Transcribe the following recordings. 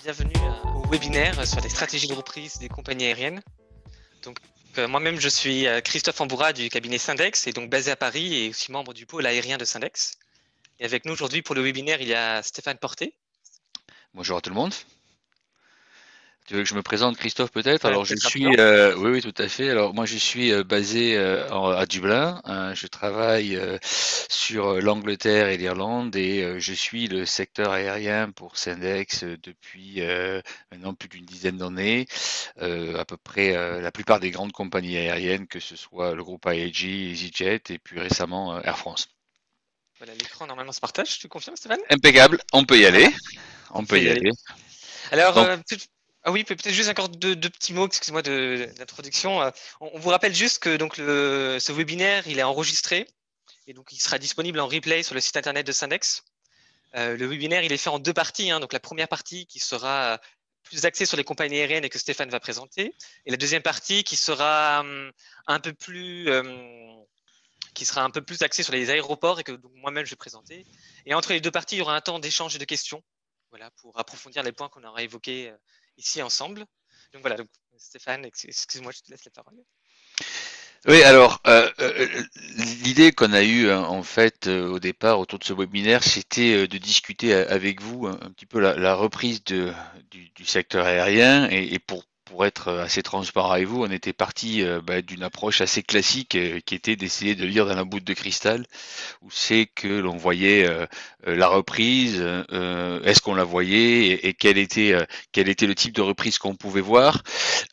bienvenue au webinaire sur les stratégies de reprise des compagnies aériennes. Donc, moi-même, je suis Christophe Amboura du cabinet Syndex et donc basé à Paris et aussi membre du pôle aérien de Syndex. Et avec nous aujourd'hui pour le webinaire, il y a Stéphane Porté. Bonjour à tout le monde. Tu veux que je me présente, Christophe, peut-être? Voilà, Alors, je peut-être suis, rapidement. oui, tout à fait. Alors, moi, je suis basé à Dublin. Je travaille sur l'Angleterre et l'Irlande et je suis le secteur aérien pour Syndex depuis maintenant plus d'une dizaine d'années. À peu près la plupart des grandes compagnies aériennes, que ce soit le groupe IAG, EasyJet et puis récemment Air France. Voilà, l'écran normalement se partage, tu confirmes, Stéphane? Impeccable, on peut y Voilà, aller. on On peut peut y y aller. aller. Alors, Donc, ah oui, peut-être juste encore deux petits mots, excuse-moi, d'introduction. On vous rappelle juste que donc ce webinaire, il est enregistré et donc il sera disponible en replay sur le site internet de Syndex. Le webinaire, il est fait en deux parties. Donc la première partie qui sera plus axée sur les compagnies aériennes et que Stéphane va présenter, et la deuxième partie qui sera un peu plus axée sur les aéroports et que moi-même je vais présenter. Et entre les deux parties, il y aura un temps d'échange et de questions, voilà, pour approfondir les points qu'on aura évoqués ici ensemble. Donc voilà, donc, Stéphane, excuse-moi, je te laisse la parole. oui, alors l'idée qu'on a eue en fait au départ autour de ce webinaire, c'était de discuter avec vous un petit peu la reprise du secteur aérien et pour être assez transparent avec vous, on était parti d'une approche assez classique qui était d'essayer de lire dans la boule de cristal où c'est que l'on voyait la reprise, est-ce qu'on la voyait et quel était le type de reprise qu'on pouvait voir.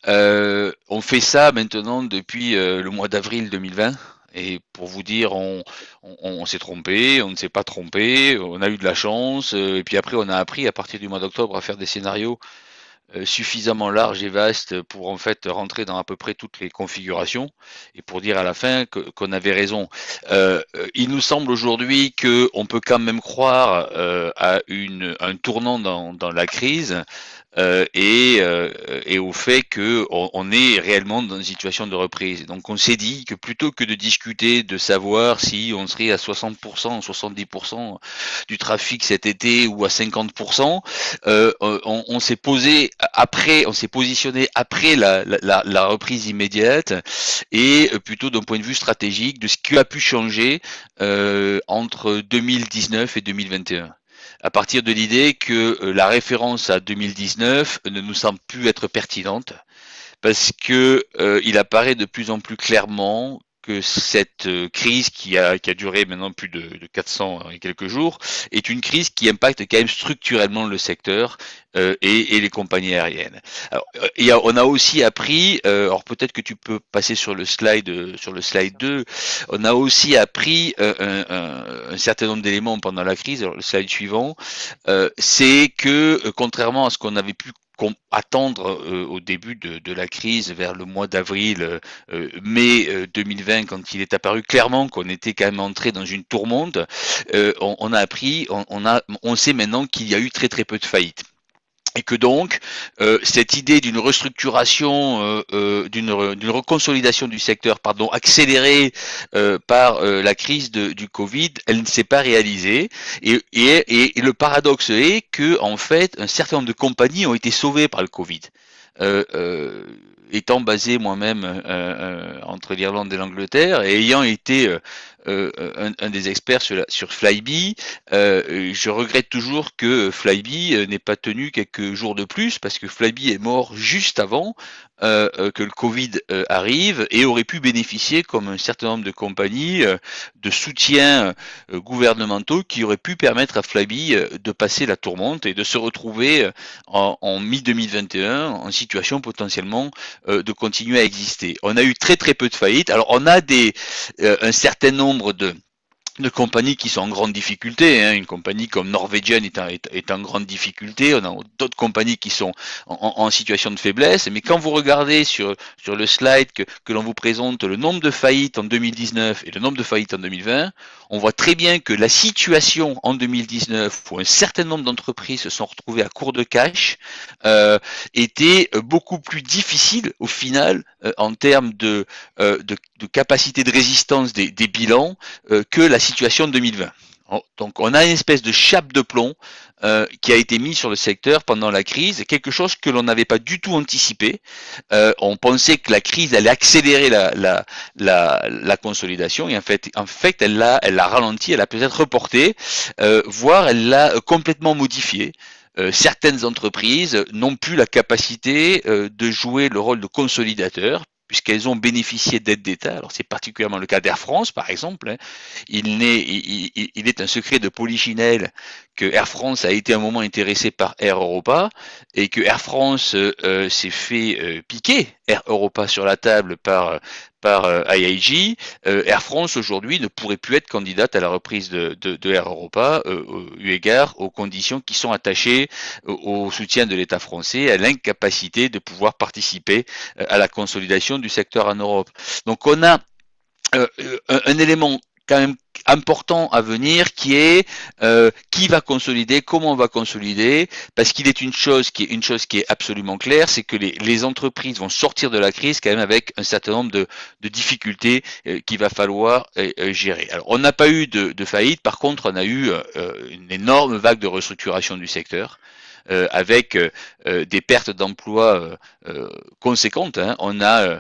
On fait ça maintenant depuis le mois d'avril 2020. Et pour vous dire, on s'est trompé, on ne s'est pas trompé, on a eu de la chance, et puis après on a appris à partir du mois d'octobre à faire des scénarios suffisamment larges et vastes pour en fait rentrer dans à peu près toutes les configurations et pour dire à la fin qu'on avait raison. Il nous semble aujourd'hui qu'on peut quand même croire à un tournant dans la crise et au fait qu'on est réellement dans une situation de reprise. Donc on s'est dit que plutôt que de discuter de savoir si on serait à 60%, 70% du trafic cet été ou à 50%, on s'est positionné après la reprise immédiate et plutôt d'un point de vue stratégique de ce qui a pu changer entre 2019 et 2021 à partir de l'idée que la référence à 2019 ne nous semble plus être pertinente parce que il apparaît de plus en plus clairement que cette crise qui a duré maintenant plus de 400 et quelques jours est une crise qui impacte quand même structurellement le secteur et les compagnies aériennes. Alors, on a aussi appris, alors peut-être que tu peux passer sur le slide 2, on a aussi appris un certain nombre d'éléments pendant la crise. Alors le slide suivant, c'est que contrairement à ce qu'on avait pu attendre au début de la crise vers le mois d'avril, mai 2020, quand il est apparu clairement qu'on était quand même entré dans une tourmente, on a appris, on sait maintenant qu'il y a eu très très peu de faillites. Et que donc cette idée d'une restructuration, d'une reconsolidation du secteur, pardon, accélérée par la crise du Covid, elle ne s'est pas réalisée. Et le paradoxe est que en fait, un certain nombre de compagnies ont été sauvées par le Covid. Euh, euh, Étant basé moi-même entre l'Irlande et l'Angleterre et ayant été un des experts sur Flybe, je regrette toujours que Flybe n'ait pas tenu quelques jours de plus parce que Flybe est mort juste avant que le Covid arrive et aurait pu bénéficier, comme un certain nombre de compagnies, de soutiens gouvernementaux qui auraient pu permettre à Flybe de passer la tourmente et de se retrouver en mi-2021 en situation potentiellement de continuer à exister. On a eu très très peu de faillites. Alors on a un certain nombre de compagnies qui sont en grande difficulté. Une compagnie comme Norwegian est en grande difficulté. On a d'autres compagnies qui sont en situation de faiblesse. Mais quand vous regardez sur le slide que l'on vous présente le nombre de faillites en 2019 et le nombre de faillites en 2020, on voit très bien que la situation en 2019, où un certain nombre d'entreprises se sont retrouvées à court de cash, était beaucoup plus difficile au final en termes de capacité de résistance des bilans que la situation de 2020. Donc on a une espèce de chape de plomb qui a été mis sur le secteur pendant la crise, quelque chose que l'on n'avait pas du tout anticipé. On pensait que la crise allait accélérer la consolidation et en fait elle l'a ralenti, elle a peut-être reporté, voire elle l'a complètement modifié. Certaines entreprises n'ont plus la capacité de jouer le rôle de consolidateur puisqu'elles ont bénéficié d'aides d'État. Alors c'est particulièrement le cas d'Air France, par exemple. Hein. Il est un secret de polichinelle que Air France a été à un moment intéressé par Air Europa et que Air France s'est fait piquer Air Europa sur la table par IAG. Air France aujourd'hui ne pourrait plus être candidate à la reprise de Air Europa eu égard aux conditions qui sont attachées au soutien de l'État français, à l'incapacité de pouvoir participer à la consolidation du secteur en Europe. Donc on a un élément quand même important à venir qui est qui va consolider, comment on va consolider, parce qu'il est une chose qui est absolument claire, c'est que les entreprises vont sortir de la crise quand même avec un certain nombre de difficultés qu'il va falloir gérer. Alors on n'a pas eu de faillite, par contre on a eu une énorme vague de restructuration du secteur. Avec des pertes d'emplois conséquentes. Hein. On a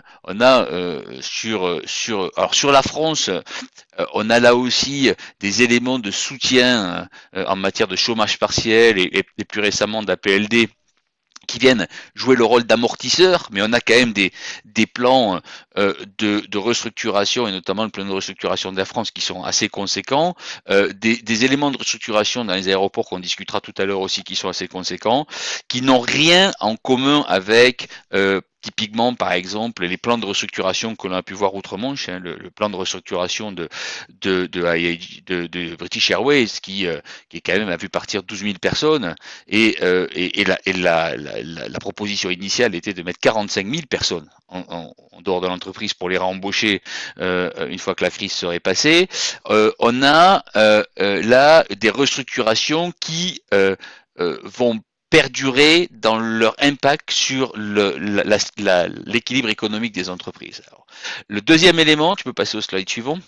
sur la France, on a là aussi des éléments de soutien en matière de chômage partiel et plus récemment d'APLD qui viennent jouer le rôle d'amortisseur, mais on a quand même des plans de restructuration, et notamment le plan de restructuration d'Air France qui sont assez conséquents, des éléments de restructuration dans les aéroports qu'on discutera tout à l'heure aussi qui sont assez conséquents, qui n'ont rien en commun avec typiquement, par exemple, les plans de restructuration que l'on a pu voir outre-Manche, hein, le plan de restructuration de British Airways, qui quand même a vu partir 12 000 personnes, et la proposition initiale était de mettre 45 000 personnes en dehors de l'entreprise pour les réembaucher une fois que la crise serait passée. On a là des restructurations qui vont perdurer dans leur impact sur l'équilibre économique des entreprises. Alors, le deuxième élément, tu peux passer au slide suivant,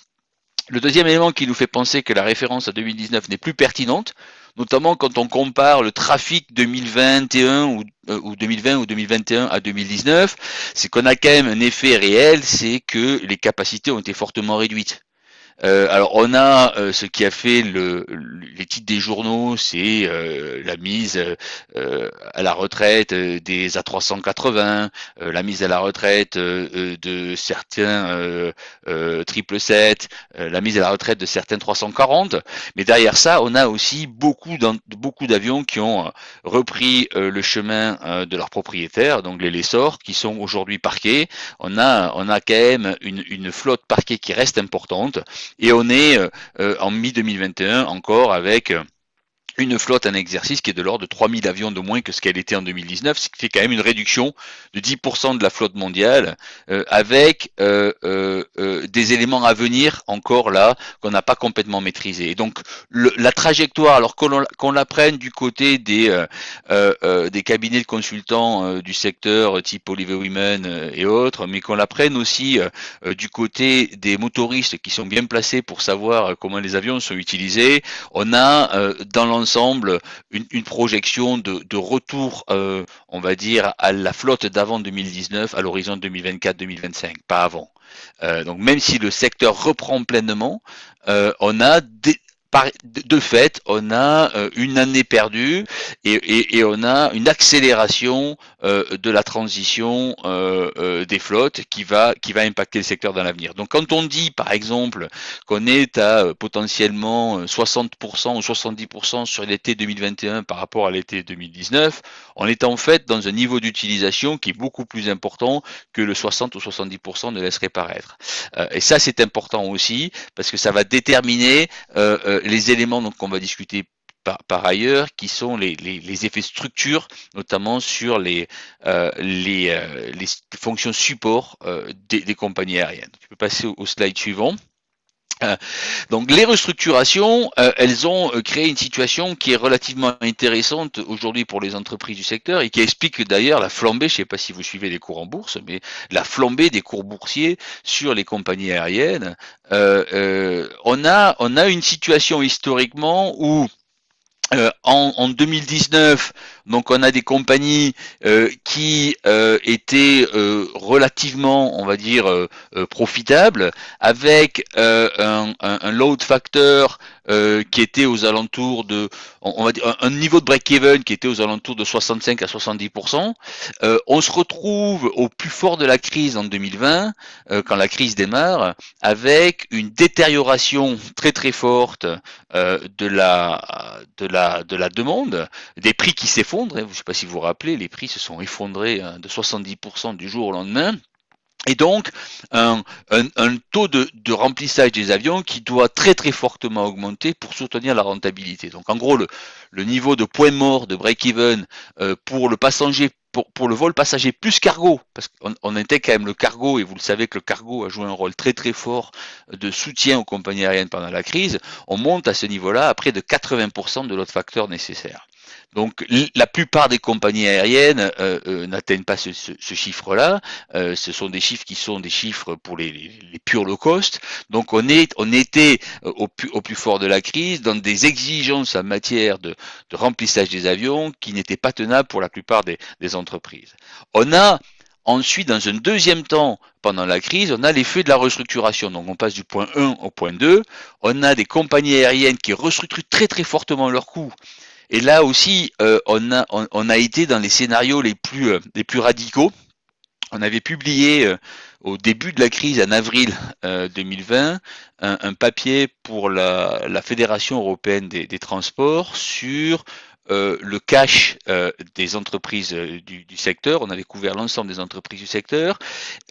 le deuxième élément qui nous fait penser que la référence à 2019 n'est plus pertinente, notamment quand on compare le trafic 2021 ou 2020 ou 2021 à 2019, c'est qu'on a quand même un effet réel, c'est que les capacités ont été fortement réduites. Alors on a ce qui a fait les titres des journaux, c'est la mise à la retraite des A380, la mise à la retraite de certains 777, la mise à la retraite de certains 340. Mais derrière ça, on a aussi beaucoup d'avions qui ont repris le chemin de leurs propriétaires, donc les lessors, qui sont aujourd'hui parqués. On a quand même une flotte parquée qui reste importante. Et on est en mi-2021 encore avec une flotte en exercice qui est de l'ordre de 3000 avions de moins que ce qu'elle était en 2019, ce qui fait quand même une réduction de 10% de la flotte mondiale, avec des éléments à venir encore là qu'on n'a pas complètement maîtrisé. Et donc la trajectoire, alors qu'on la prenne du côté des cabinets de consultants du secteur type Oliver Wyman et autres, mais qu'on la prenne aussi du côté des motoristes qui sont bien placés pour savoir comment les avions sont utilisés, on a dans l'ensemble une projection de retour, on va dire, à la flotte d'avant 2019 à l'horizon 2024-2025, pas avant. Donc même si le secteur reprend pleinement, on a de fait, on a une année perdue et on a une accélération de la transition des flottes qui va impacter le secteur dans l'avenir. Donc quand on dit par exemple qu'on est à potentiellement 60% ou 70% sur l'été 2021 par rapport à l'été 2019, on est en fait dans un niveau d'utilisation qui est beaucoup plus important que le 60 ou 70% ne laisserait paraître. Et ça c'est important aussi parce que ça va déterminer les éléments qu'on va discuter par ailleurs, qui sont les effets structure, notamment sur les fonctions support des compagnies aériennes. Tu peux passer au slide suivant. Donc les restructurations, elles ont créé une situation qui est relativement intéressante aujourd'hui pour les entreprises du secteur et qui explique d'ailleurs la flambée, je ne sais pas si vous suivez les cours en bourse, mais la flambée des cours boursiers sur les compagnies aériennes. On a une situation historiquement où En 2019, donc on a des compagnies qui étaient relativement, on va dire, profitables, avec un load factor qui était aux alentours de, on va dire, un niveau de break-even qui était aux alentours de 65 à 70%. On se retrouve au plus fort de la crise en 2020, quand la crise démarre, avec une détérioration très très forte de la demande, des prix qui s'effondrent. Je ne sais pas si vous vous rappelez, les prix se sont effondrés de 70% du jour au lendemain. Et donc, un taux de remplissage des avions qui doit très très fortement augmenter pour soutenir la rentabilité. Donc, en gros, le niveau de point mort de break-even pour le passager, pour le vol passager plus cargo, parce qu'on était quand même le cargo, et vous le savez que le cargo a joué un rôle très très fort de soutien aux compagnies aériennes pendant la crise, on monte à ce niveau-là à près de 80% de l'autre facteur nécessaire. Donc la plupart des compagnies aériennes n'atteignent pas ce chiffre-là. Ce sont des chiffres qui sont des chiffres pour les purs low cost. Donc on était au plus fort de la crise dans des exigences en matière de remplissage des avions qui n'étaient pas tenables pour la plupart des entreprises. On a ensuite, dans un deuxième temps, pendant la crise, on a l'effet de la restructuration. Donc on passe du point 1 au point 2. On a des compagnies aériennes qui restructurent très très fortement leurs coûts. Et là aussi, on a été dans les scénarios les plus radicaux. On avait publié au début de la crise, en avril 2020, un papier pour la Fédération européenne des transports sur le cash des entreprises du secteur. On avait couvert l'ensemble des entreprises du secteur.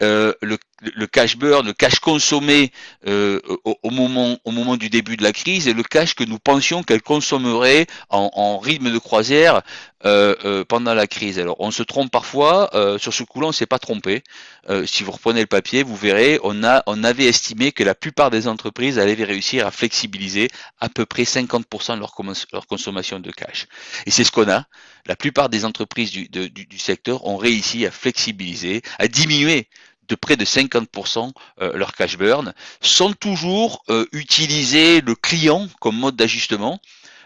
Le cash burn, le cash consommé au moment du début de la crise et le cash que nous pensions qu'elle consommerait en rythme de croisière pendant la crise. Alors on se trompe parfois, sur ce coup-là on ne s'est pas trompé. Si vous reprenez le papier, vous verrez, on avait estimé que la plupart des entreprises allaient réussir à flexibiliser à peu près 50% de leur consommation de cash. Et c'est ce qu'on a. La plupart des entreprises du secteur ont réussi à flexibiliser, à diminuer de près de 50% leur cash burn, sans toujours utiliser le client comme mode d'ajustement.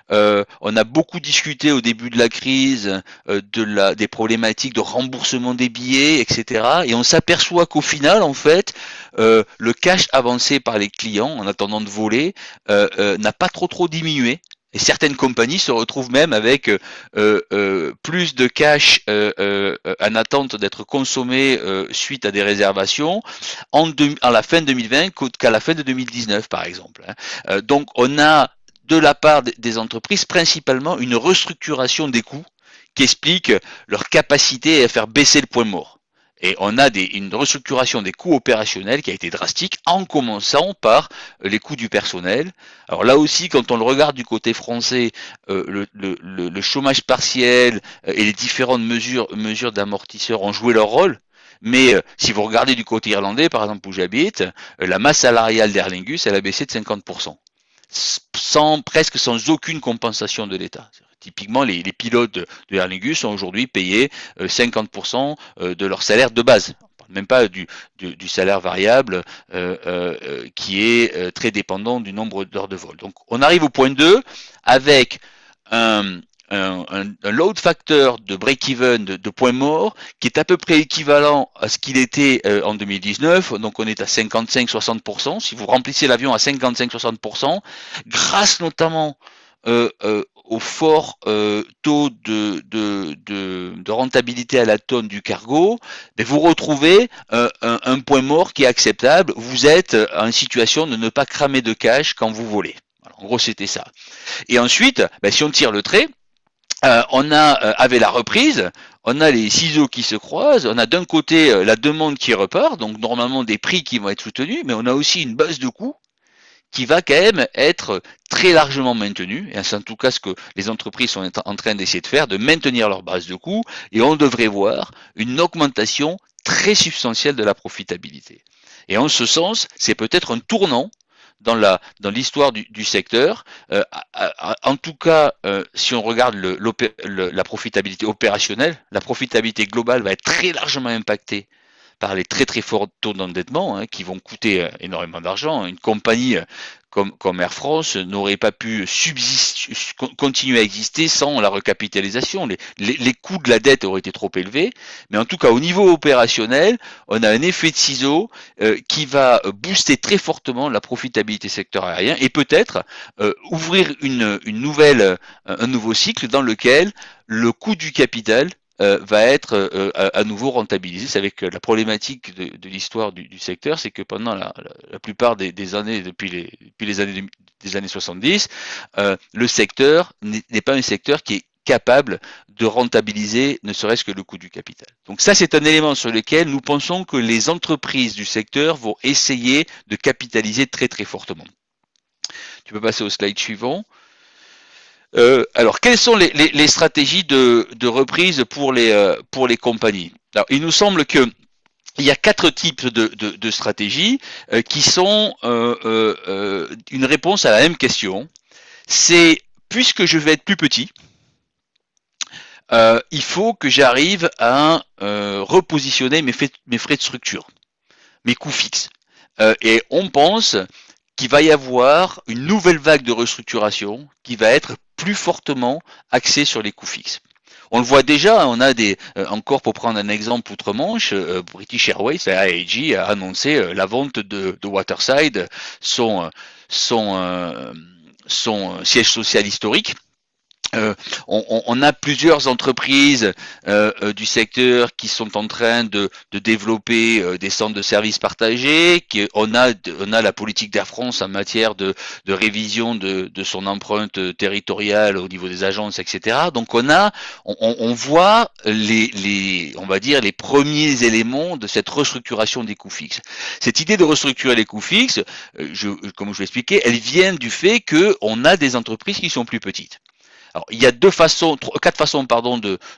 On a beaucoup discuté au début de la crise des problématiques de remboursement des billets, etc. Et on s'aperçoit qu'au final, en fait, le cash avancé par les clients en attendant de voler n'a pas trop diminué. Et certaines compagnies se retrouvent même avec plus de cash en attente d'être consommé suite à des réservations à la fin de 2020 qu'à la fin de 2019, par exemple. Donc on a de la part des entreprises principalement une restructuration des coûts qui explique leur capacité à faire baisser le point mort. Et on a une restructuration des coûts opérationnels qui a été drastique, en commençant par les coûts du personnel. Alors là aussi, quand on le regarde du côté français, le chômage partiel et les différentes mesures d'amortisseurs ont joué leur rôle. Mais si vous regardez du côté irlandais, par exemple où j'habite, la masse salariale d'Aer Lingus, elle a baissé de 50%. Presque sans aucune compensation de l'État. Typiquement, les pilotes de Aer Lingus sont aujourd'hui payés 50% de leur salaire de base. On parle même pas du salaire variable qui est très dépendant du nombre d'heures de vol. Donc on arrive au point 2 avec un load factor de break-even de point mort qui est à peu près équivalent à ce qu'il était en 2019. Donc on est à 55-60%. Si vous remplissez l'avion à 55-60%, grâce notamment au fort taux de rentabilité à la tonne du cargo, vous retrouvez un point mort qui est acceptable. Vous êtes en situation de ne pas cramer de cash quand vous volez. Alors, en gros, c'était ça. Et ensuite, si on tire le trait, on a, avec la reprise, on a les ciseaux qui se croisent, on a d'un côté la demande qui repart, donc normalement des prix qui vont être soutenus, mais on a aussi une base de coûts qui va quand même être très largement maintenue, et c'est en tout cas ce que les entreprises sont en train d'essayer de faire, de maintenir leur base de coûts, et on devrait voir une augmentation très substantielle de la profitabilité. Et en ce sens, c'est peut-être un tournant dans l'histoire du secteur. En tout cas, si on regarde la profitabilité opérationnelle, la profitabilité globale va être très largement impactée par les très très forts taux d'endettement qui vont coûter énormément d'argent. Une compagnie comme Air France n'aurait pas pu continuer à exister sans la recapitalisation. Les coûts de la dette auraient été trop élevés, mais en tout cas au niveau opérationnel, on a un effet de ciseau qui va booster très fortement la profitabilité secteur aérien et peut-être ouvrir un nouveau cycle dans lequel le coût du capital va être à nouveau rentabilisé. C'est avec la problématique de l'histoire du secteur, c'est que pendant la plupart des années, depuis les années des années 70, le secteur n'est pas un secteur qui est capable de rentabiliser ne serait-ce que le coût du capital. Donc ça, c'est un élément sur lequel nous pensons que les entreprises du secteur vont essayer de capitaliser très très fortement. Tu peux passer au slide suivant. Alors, quelles sont les stratégies de reprise pour les compagnies? Alors, il nous semble que il y a 4 types de stratégies qui sont une réponse à la même question. C'est, puisque je vais être plus petit, il faut que j'arrive à repositionner mes frais de structure, mes coûts fixes. Et on pense qu'il va y avoir une nouvelle vague de restructuration qui va être plus fortement axée sur les coûts fixes. On le voit déjà, on a encore pour prendre un exemple outre-Manche, British Airways, la IAG, a annoncé la vente de Waterside, son siège social historique. On a plusieurs entreprises du secteur qui sont en train de développer des centres de services partagés. On a la politique d'Air France en matière de révision de son empreinte territoriale au niveau des agences, etc. Donc on voit on va dire les premiers éléments de cette restructuration des coûts fixes. Cette idée de restructurer les coûts fixes, comme je l'expliquais, elle vient du fait qu'on a des entreprises qui sont plus petites. Alors, il y a quatre façons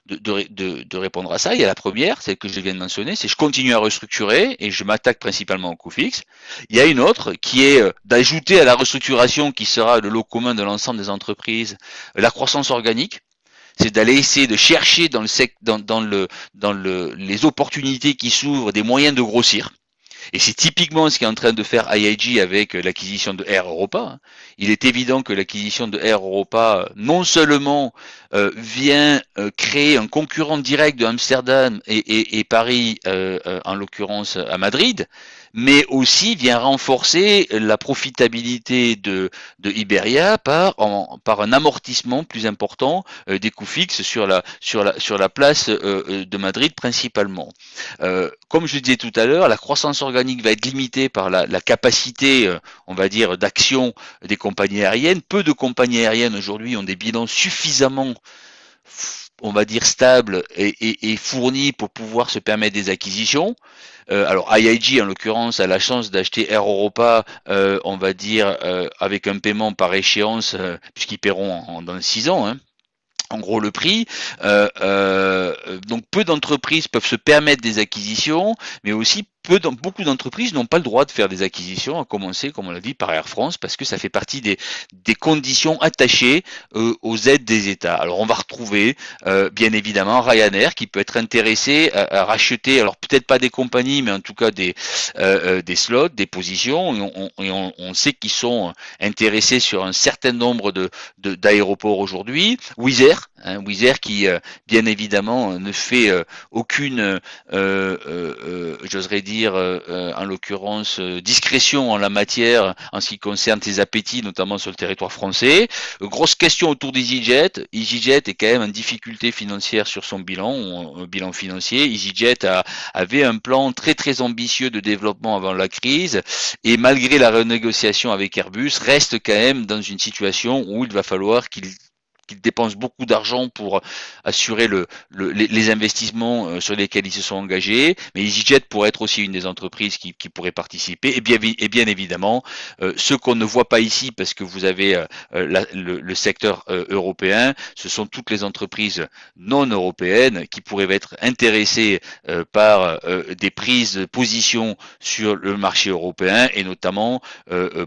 de répondre à ça. Il y a la première, celle que je viens de mentionner, c'est je continue à restructurer et je m'attaque principalement aux coûts fixes. Il y a une autre qui est d'ajouter à la restructuration qui sera le lot commun de l'ensemble des entreprises, la croissance organique. C'est d'aller essayer de chercher dans les opportunités qui s'ouvrent des moyens de grossir. Et c'est typiquement ce qu'est en train de faire IAG avec l'acquisition de Air Europa. Il est évident que l'acquisition de Air Europa non seulement vient créer un concurrent direct de Amsterdam et Paris, en l'occurrence à Madrid, mais aussi vient renforcer la profitabilité de Iberia par un amortissement plus important des coûts fixes sur la place de Madrid principalement. Comme je disais tout à l'heure, la croissance organique va être limitée par la capacité, on va dire, d'action des compagnies aériennes. Peu de compagnies aériennes aujourd'hui ont des bilans suffisamment, on va dire, stables et fournis pour pouvoir se permettre des acquisitions. Alors IAG en l'occurrence a la chance d'acheter Air Europa, on va dire, avec un paiement par échéance, puisqu'ils paieront dans 6 ans. En gros le prix. Donc peu d'entreprises peuvent se permettre des acquisitions, mais aussi beaucoup d'entreprises n'ont pas le droit de faire des acquisitions, à commencer, comme on l'a dit, par Air France, parce que ça fait partie des conditions attachées aux aides des États. Alors on va retrouver bien évidemment Ryanair qui peut être intéressé à racheter, alors peut-être pas des compagnies, mais en tout cas des slots, des positions, et on sait qu'ils sont intéressés sur un certain nombre d'aéroports aujourd'hui. Wizz Air qui bien évidemment ne fait aucune, j'oserais dire, en l'occurrence discrétion en la matière en ce qui concerne ses appétits, notamment sur le territoire français. Grosse question autour d'EasyJet. EasyJet est quand même en difficulté financière sur son bilan financier. EasyJet avait un plan très très ambitieux de développement avant la crise et malgré la renégociation avec Airbus reste quand même dans une situation où il va falloir qu'il dépense beaucoup d'argent pour assurer les investissements sur lesquels ils se sont engagés, mais EasyJet pourrait être aussi une des entreprises qui pourrait participer, et bien évidemment, ce qu'on ne voit pas ici, parce que vous avez le secteur européen, ce sont toutes les entreprises non européennes qui pourraient être intéressées par des prises de position sur le marché européen, et notamment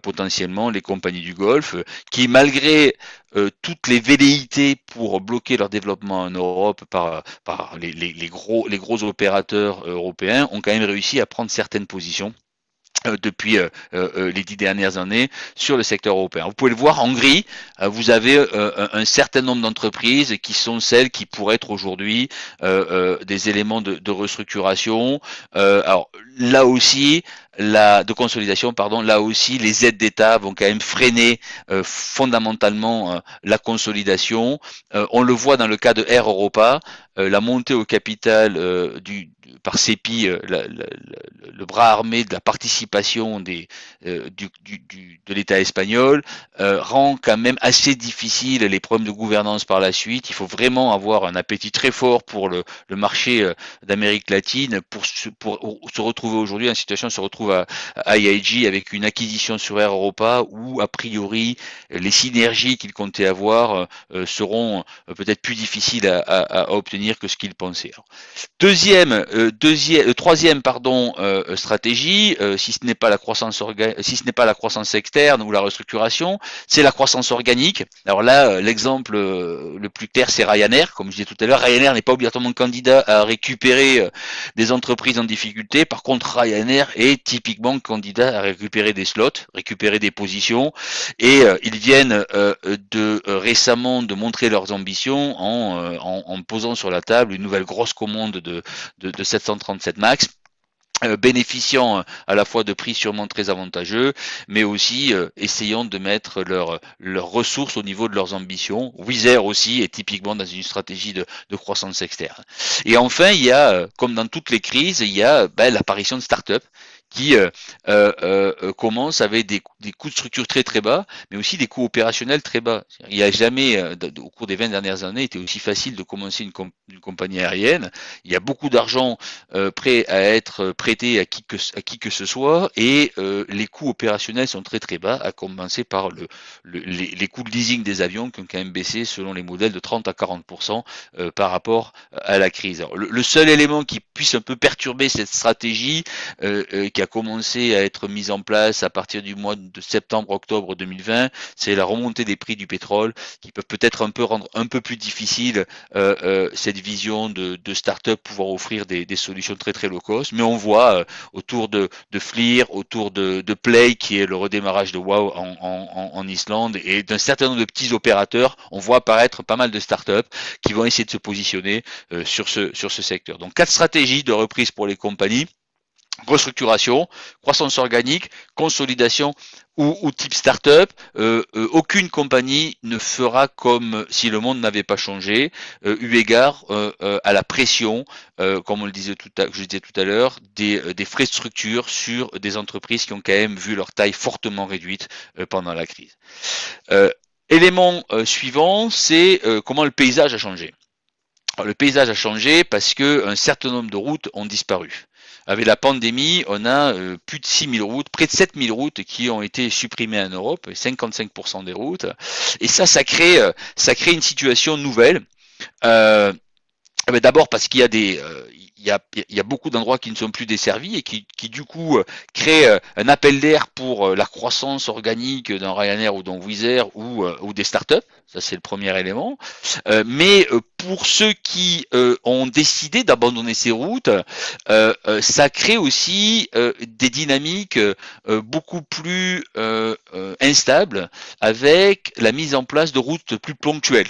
potentiellement les compagnies du Golfe, qui malgré toutes les velléités pour bloquer leur développement en Europe par les gros opérateurs européens ont quand même réussi à prendre certaines positions depuis les 10 dernières années sur le secteur européen. Vous pouvez le voir en gris, vous avez un certain nombre d'entreprises qui sont celles qui pourraient être aujourd'hui des éléments de restructuration. Alors là aussi, de consolidation, pardon, là aussi, les aides d'État vont quand même freiner fondamentalement la consolidation. On le voit dans le cas de Air Europa, la montée au capital par CEPI, le bras armé de la participation de l'État espagnol, rend quand même assez difficile les problèmes de gouvernance par la suite. Il faut vraiment avoir un appétit très fort pour le marché d'Amérique latine pour se retrouver aujourd'hui en situation de se retrouver à IAG avec une acquisition sur Air Europa où a priori les synergies qu'il comptait avoir seront peut-être plus difficiles à obtenir que ce qu'il pensait. Troisième stratégie, si ce n'est pas la croissance externe ou la restructuration, c'est la croissance organique. Alors là, l'exemple le plus clair, c'est Ryanair. Comme je disais tout à l'heure, Ryanair n'est pas obligatoirement candidat à récupérer des entreprises en difficulté. Par contre, Ryanair est typiquement candidat à récupérer des slots, récupérer des positions, et ils viennent récemment de montrer leurs ambitions en posant sur la table une nouvelle grosse commande de 737 MAX, bénéficiant à la fois de prix sûrement très avantageux, mais aussi essayant de mettre leurs ressources au niveau de leurs ambitions. Wizz Air aussi est typiquement dans une stratégie de croissance externe. Et enfin, il y a, comme dans toutes les crises, il y a l'apparition de start-up qui commence avec des coûts de structure très très bas, mais aussi des coûts opérationnels très bas. Il n'y a jamais, au cours des 20 dernières années, été aussi facile de commencer une compagnie aérienne. Il y a beaucoup d'argent prêt à être prêté à qui que ce soit, et les coûts opérationnels sont très très bas, à commencer par les coûts de leasing des avions qui ont quand même baissé selon les modèles de 30 à 40% par rapport à la crise. Alors, le seul élément qui puisse un peu perturber cette stratégie, qui a commencé à être mise en place à partir du mois de septembre-octobre 2020, c'est la remontée des prix du pétrole qui peuvent peut-être rendre un peu plus difficile cette vision de start-up pouvoir offrir des solutions très très low cost. Mais on voit autour de FLIR, autour de Play, qui est le redémarrage de WOW en Islande, et d'un certain nombre de petits opérateurs, on voit apparaître pas mal de start-up qui vont essayer de se positionner sur ce secteur. Donc 4 stratégies de reprise pour les compagnies: restructuration, croissance organique, consolidation ou type start-up. Aucune compagnie ne fera comme si le monde n'avait pas changé, eu égard à la pression, comme je disais tout à l'heure, des frais de structure sur des entreprises qui ont quand même vu leur taille fortement réduite pendant la crise. Élément suivant, c'est comment le paysage a changé. Alors, le paysage a changé parce que un certain nombre de routes ont disparu. Avec la pandémie, on a plus de 6000 routes, près de 7000 routes qui ont été supprimées en Europe, 55% des routes. Et ça crée une situation nouvelle. D'abord parce qu'il y a il y a beaucoup d'endroits qui ne sont plus desservis et qui du coup créent un appel d'air pour la croissance organique d'un Ryanair ou d'un Wizz Air ou des startups. Ça, c'est le premier élément. Mais pour ceux qui ont décidé d'abandonner ces routes, ça crée aussi des dynamiques beaucoup plus instables, avec la mise en place de routes plus ponctuelles.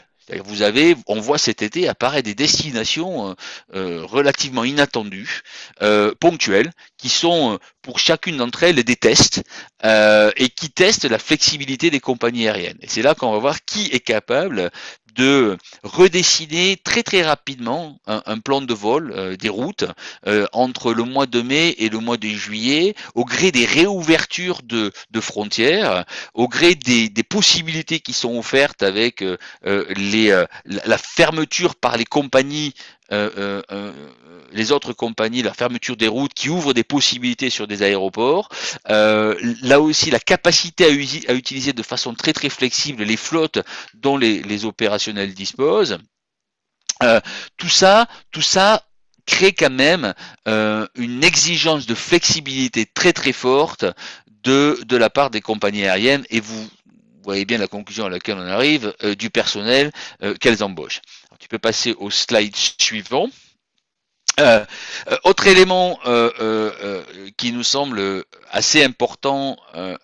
On voit cet été apparaître des destinations relativement inattendues, ponctuelles, qui sont pour chacune d'entre elles des tests, et qui testent la flexibilité des compagnies aériennes. Et c'est là qu'on va voir qui est capable de redessiner très très rapidement un plan de vol des routes entre le mois de mai et le mois de juillet, au gré des réouvertures de frontières, au gré des possibilités qui sont offertes avec la fermeture par les compagnies, les autres compagnies, la fermeture des routes qui ouvrent des possibilités sur des aéroports. Là aussi, la capacité à utiliser de façon très très flexible les flottes dont les opérationnels disposent. Tout ça crée quand même une exigence de flexibilité très très forte de la part des compagnies aériennes, et vous vous voyez bien la conclusion à laquelle on arrive, du personnel qu'elles embauchent. Alors, tu peux passer au slide suivant. Autre élément qui nous semble assez important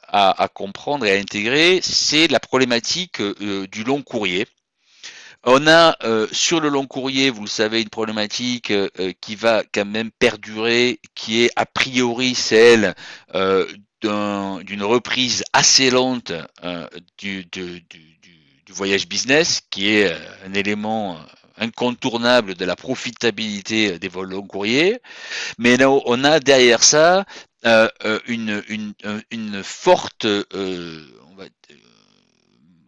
à comprendre et à intégrer, c'est la problématique du long courrier. On a sur le long courrier, vous le savez, une problématique qui va quand même perdurer, qui est a priori celle d'une reprise assez lente du voyage business, qui est un élément incontournable de la profitabilité des vols long courrier. Mais là, on a derrière ça une forte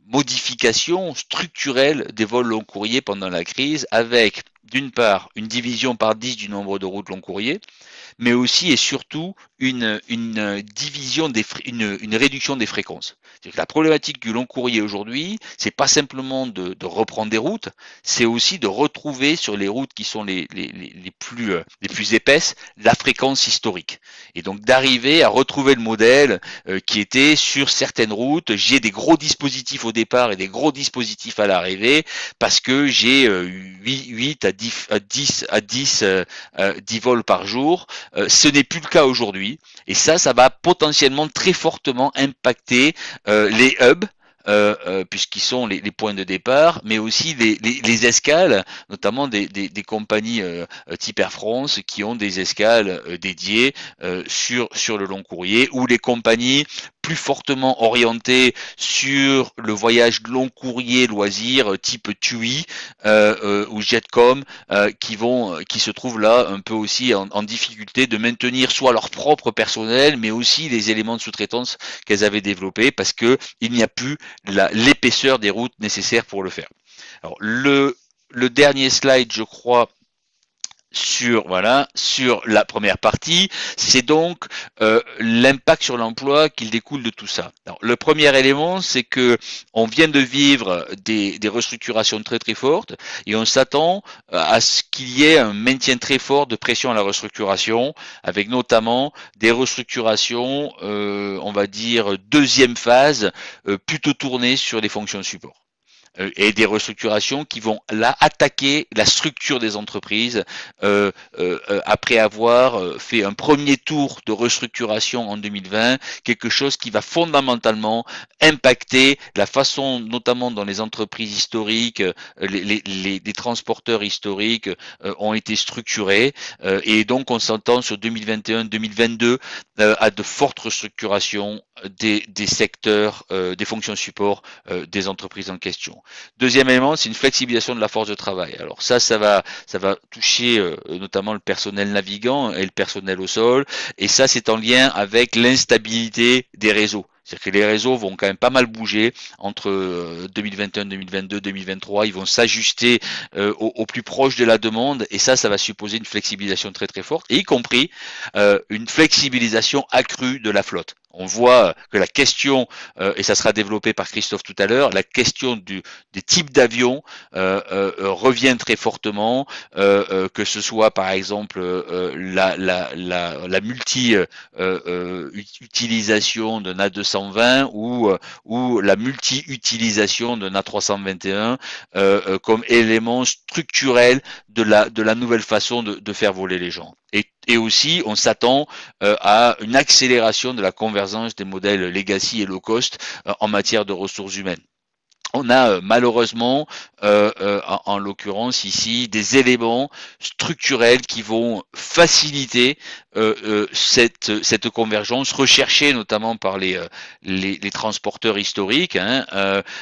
modification structurelle des vols long courrier pendant la crise, avec d'une part une division par 10 du nombre de routes long courrier, mais aussi et surtout une division une réduction des fréquences. C'est-à-dire que la problématique du long courrier aujourd'hui, c'est pas simplement de reprendre des routes, c'est aussi de retrouver sur les routes qui sont les plus épaisses la fréquence historique. Et donc d'arriver à retrouver le modèle qui était sur certaines routes, j'ai des gros dispositifs au départ et des gros dispositifs à l'arrivée, parce que j'ai 8 à 10 vols par jour. Ce n'est plus le cas aujourd'hui, et ça va potentiellement très fortement impacter les hubs, puisqu'ils sont les points de départ, mais aussi les escales, notamment des compagnies type Air France qui ont des escales dédiées sur le long courrier, ou les compagnies plus fortement orientées sur le voyage long courrier loisir type TUI ou Jetcom, qui se trouvent là un peu aussi en difficulté de maintenir soit leur propre personnel, mais aussi les éléments de sous-traitance qu'elles avaient développés, parce que il n'y a plus l'épaisseur des routes nécessaires pour le faire. Alors le dernier slide, je crois, sur la première partie, c'est donc l'impact sur l'emploi qu'il découle de tout ça. Alors, le premier élément, c'est que on vient de vivre des restructurations très très fortes, et on s'attend à ce qu'il y ait un maintien très fort de pression à la restructuration, avec notamment des restructurations, on va dire deuxième phase, plutôt tournées sur les fonctions support. Et des restructurations qui vont là attaquer la structure des entreprises après avoir fait un premier tour de restructuration en 2020, quelque chose qui va fondamentalement impacter la façon, notamment dans les entreprises historiques, les transporteurs historiques ont été structurés, et donc on s'entend sur 2021-2022 à de fortes restructurations des secteurs, des fonctions support des entreprises en question. Deuxième élément, c'est une flexibilisation de la force de travail. Alors ça va toucher notamment le personnel navigant et le personnel au sol, et ça c'est en lien avec l'instabilité des réseaux. C'est-à-dire que les réseaux vont quand même pas mal bouger entre 2021, 2022, 2023. Ils vont s'ajuster au plus proche de la demande, et ça va supposer une flexibilisation très très forte, et y compris une flexibilisation accrue de la flotte. On voit que la question, et ça sera développé par Christophe tout à l'heure, la question des types d'avions revient très fortement, que ce soit par exemple la multi-utilisation d'un A220 ou la multi-utilisation d'un A321 comme élément structurel de la nouvelle façon de faire voler les gens. Et aussi, on s'attend à une accélération de la convergence des modèles legacy et low cost en matière de ressources humaines. On a malheureusement, en l'occurrence ici, des éléments structurels qui vont faciliter cette convergence recherchée notamment par les transporteurs historiques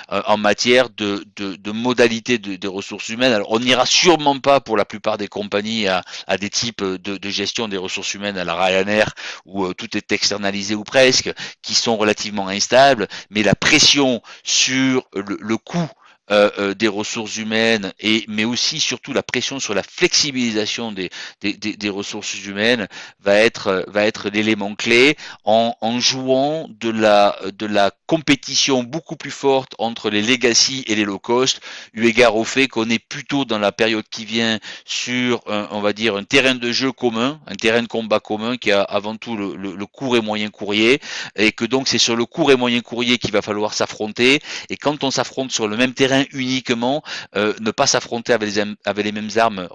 en matière de modalités de ressources humaines. Alors on n'ira sûrement pas pour la plupart des compagnies à des types de gestion des ressources humaines à la Ryanair, où tout est externalisé ou presque, qui sont relativement instables, mais la pression sur le coût des ressources humaines, mais aussi surtout la pression sur la flexibilisation des ressources humaines va être l'élément clé en jouant de la compétition beaucoup plus forte entre les legacy et les low cost, eu égard au fait qu'on est plutôt dans la période qui vient sur on va dire un terrain de jeu commun, un terrain de combat commun qui a avant tout le court et moyen courrier, et que donc c'est sur le court et moyen courrier qu'il va falloir s'affronter. Et quand on s'affronte sur le même terrain uniquement, ne pas s'affronter avec les mêmes armes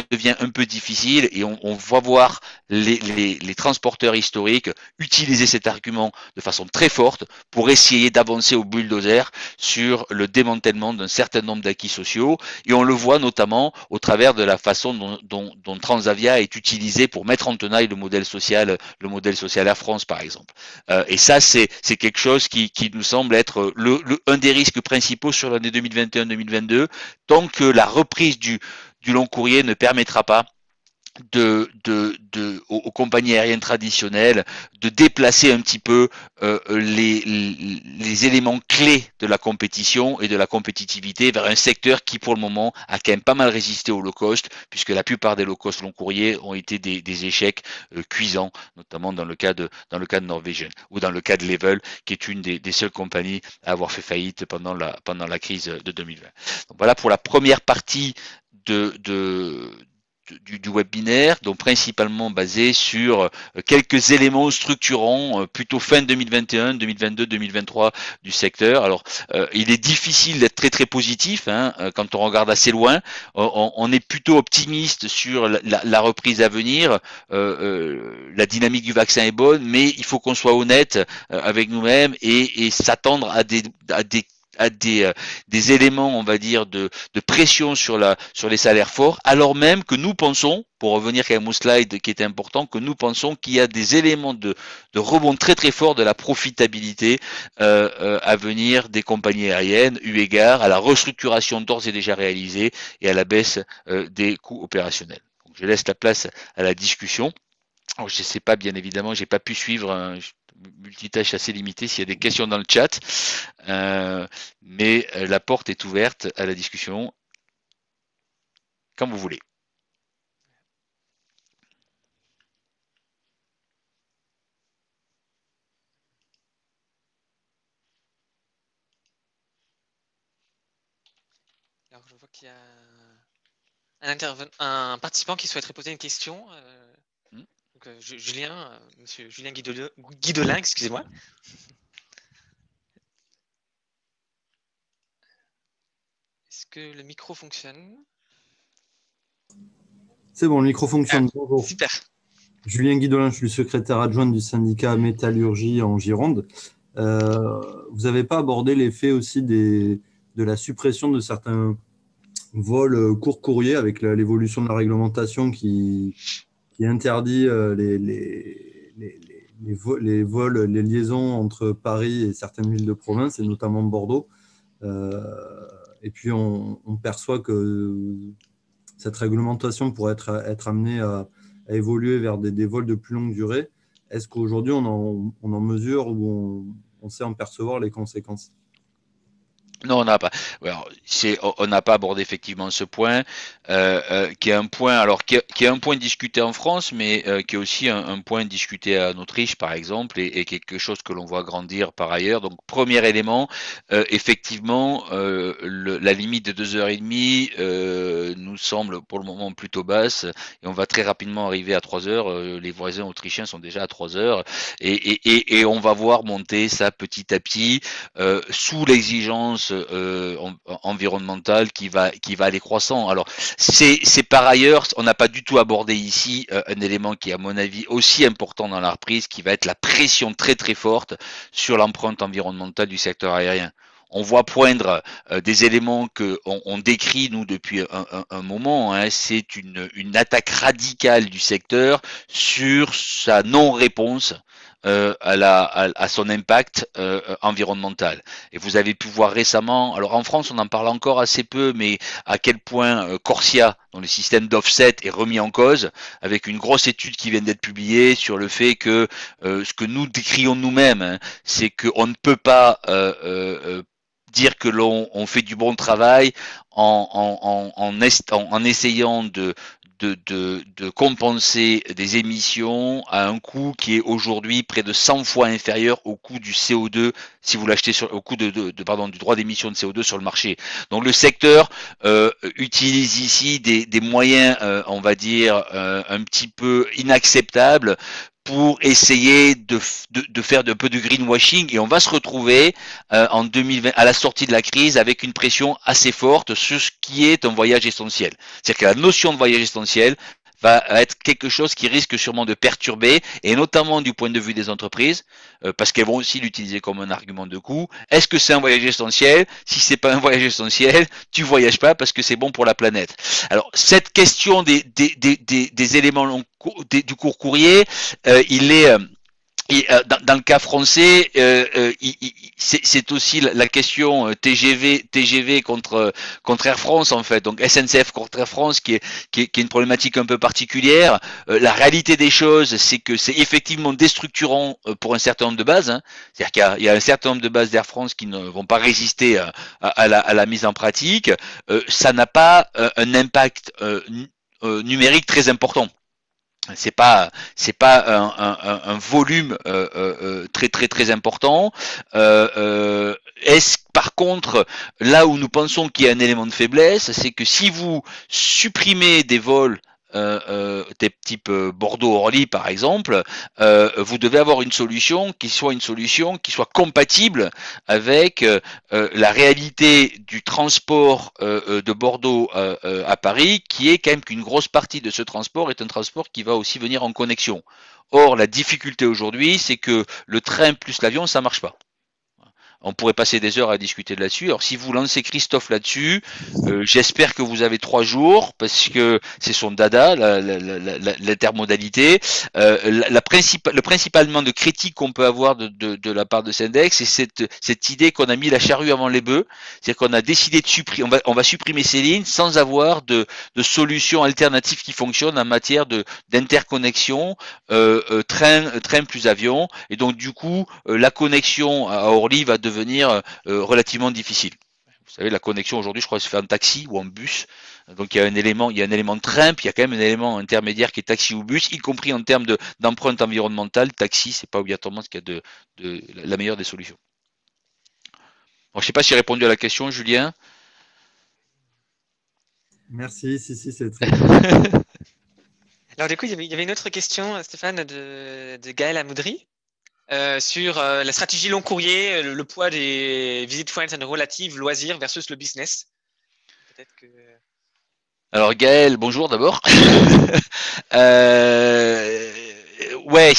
devient un peu difficile, et on va voir les transporteurs historiques utiliser cet argument de façon très forte pour essayer d'avancer au bulldozer sur le démantèlement d'un certain nombre d'acquis sociaux, et on le voit notamment au travers de la façon dont Transavia est utilisé pour mettre en tenaille le modèle social Air France par exemple. Et ça c'est quelque chose qui nous semble être un des risques principaux sur l'année 2021-2022, tant que la reprise du long courrier ne permettra pas aux compagnies aériennes traditionnelles de déplacer un petit peu les éléments clés de la compétition et de la compétitivité vers un secteur qui pour le moment a quand même pas mal résisté au low cost, puisque la plupart des low cost long courrier ont été des échecs cuisants, notamment dans le cas de Norwegian ou dans le cas de Level, qui est une des seules compagnies à avoir fait faillite pendant la crise de 2020. Donc voilà pour la première partie du webinaire, donc principalement basé sur quelques éléments structurants plutôt fin 2021, 2022, 2023 du secteur. Alors, il est difficile d'être très positif quand on regarde assez loin. On est plutôt optimiste sur la reprise à venir. La dynamique du vaccin est bonne, mais il faut qu'on soit honnête avec nous-mêmes et s'attendre à des éléments, on va dire, de pression sur les salaires forts, alors même que nous pensons, pour revenir quand même au slide qui était important, que nous pensons qu'il y a des éléments de rebond très fort de la profitabilité à venir des compagnies aériennes, eu égard à la restructuration d'ores et déjà réalisée et à la baisse des coûts opérationnels. Donc, je laisse la place à la discussion. Alors, je ne sais pas, bien évidemment, j'ai pas pu suivre multitâche assez limitée s'il y a des questions dans le chat, mais la porte est ouverte à la discussion quand vous voulez. Alors, je vois qu'il y a un participant qui souhaiterait poser une question. Donc, monsieur Julien Guidolin, excusez-moi. Est-ce que le micro fonctionne? C'est bon, le micro fonctionne. Bonjour. Super. Julien Guidolin, je suis le secrétaire adjoint du syndicat Métallurgie en Gironde. Vous n'avez pas abordé l'effet aussi de la suppression de certains vols court courrier avec l'évolution de la réglementation qui interdit les vols, les liaisons entre Paris et certaines villes de province, et notamment Bordeaux. Et puis, on perçoit que cette réglementation pourrait être amenée à évoluer vers des vols de plus longue durée. Est-ce qu'aujourd'hui, on en mesure ou on sait en percevoir les conséquences? Non, on n'a pas. Alors, on n'a pas abordé effectivement ce point, qui est un point, alors qui est un point discuté en France, mais qui est aussi un point discuté en Autriche, par exemple, et quelque chose que l'on voit grandir par ailleurs. Donc, premier élément, effectivement, la limite de 2h30 nous semble pour le moment plutôt basse, et on va très rapidement arriver à 3 heures. Les voisins autrichiens sont déjà à 3 heures, et on va voir monter ça petit à petit sous l'exigence environnementale qui va aller croissant. Alors c'est par ailleurs, on n'a pas du tout abordé ici un élément qui est à mon avis aussi important dans la reprise, qui va être la pression très forte sur l'empreinte environnementale du secteur aérien. On voit poindre des éléments que on décrit nous depuis un moment. C'est une attaque radicale du secteur sur sa non-réponse à son impact environnemental. Et vous avez pu voir récemment, alors en France on en parle encore assez peu, mais à quel point Corsia, dont le système d'offset est remis en cause, avec une grosse étude qui vient d'être publiée sur le fait que ce que nous décrions nous-mêmes, c'est qu'on ne peut pas dire que on fait du bon travail en essayant de compenser des émissions à un coût qui est aujourd'hui près de 100 fois inférieur au coût du CO2 si vous l'achetez au coût du droit d'émission de CO2 sur le marché. Donc le secteur utilise ici des moyens, on va dire, un petit peu inacceptables pour essayer de faire un peu de greenwashing, et on va se retrouver en 2020 à la sortie de la crise avec une pression assez forte sur ce qui est un voyage essentiel. C'est-à-dire que la notion de voyage essentiel va être quelque chose qui risque sûrement de perturber, et notamment du point de vue des entreprises, parce qu'elles vont aussi l'utiliser comme un argument de coût. Est-ce que c'est un voyage essentiel? Si c'est pas un voyage essentiel, tu voyages pas parce que c'est bon pour la planète. Alors cette question des éléments du court courrier, il est dans le cas français, c'est aussi la question TGV contre Air France en fait. Donc SNCF contre Air France qui est une problématique un peu particulière. La réalité des choses, c'est que c'est effectivement déstructurant pour un certain nombre de bases. Hein. C'est-à-dire qu'il y a un certain nombre de bases d'Air France qui ne vont pas résister à la mise en pratique. Ça n'a pas un impact numérique très important. C'est pas un volume très important. Est-ce par contre là où nous pensons qu'il y a un élément de faiblesse, c'est que si vous supprimez des vols des types Bordeaux-Orly par exemple, vous devez avoir une solution qui soit compatible avec la réalité du transport de Bordeaux à Paris, qui est quand même qu'une grosse partie de ce transport est un transport qui va aussi venir en connexion. Or, la difficulté aujourd'hui, c'est que le train plus l'avion, ça marche pas. On pourrait passer des heures à discuter de là-dessus. Alors si vous lancez Christophe là-dessus, j'espère que vous avez 3 jours, parce que c'est son dada, l'intermodalité. Le principalement de critique qu'on peut avoir de la part de Syndex, c'est cette idée qu'on a mis la charrue avant les bœufs, c'est-à-dire qu'on a décidé de supprimer, on va supprimer ces lignes sans avoir de solution alternative qui fonctionne en matière d'interconnexion train plus avion, et donc du coup la connexion à Orly va devenir relativement difficile. Vous savez, la connexion aujourd'hui, je crois, se fait en taxi ou en bus. Donc il y a un élément de train, puis il y a quand même un élément intermédiaire qui est taxi ou bus, y compris en termes d'empreinte environnementale. Taxi, c'est pas obligatoirement ce qu'il y a de la meilleure des solutions. Bon, je ne sais pas si j'ai répondu à la question, Julien. Merci, si, c'est très bien. Alors du coup, il y avait une autre question, Stéphane, de Gaël Amoudry. Sur la stratégie long courrier, le poids des visit friends and relatives loisirs versus le business. Peut-être que... Alors Gaël, bonjour d'abord. Ouais,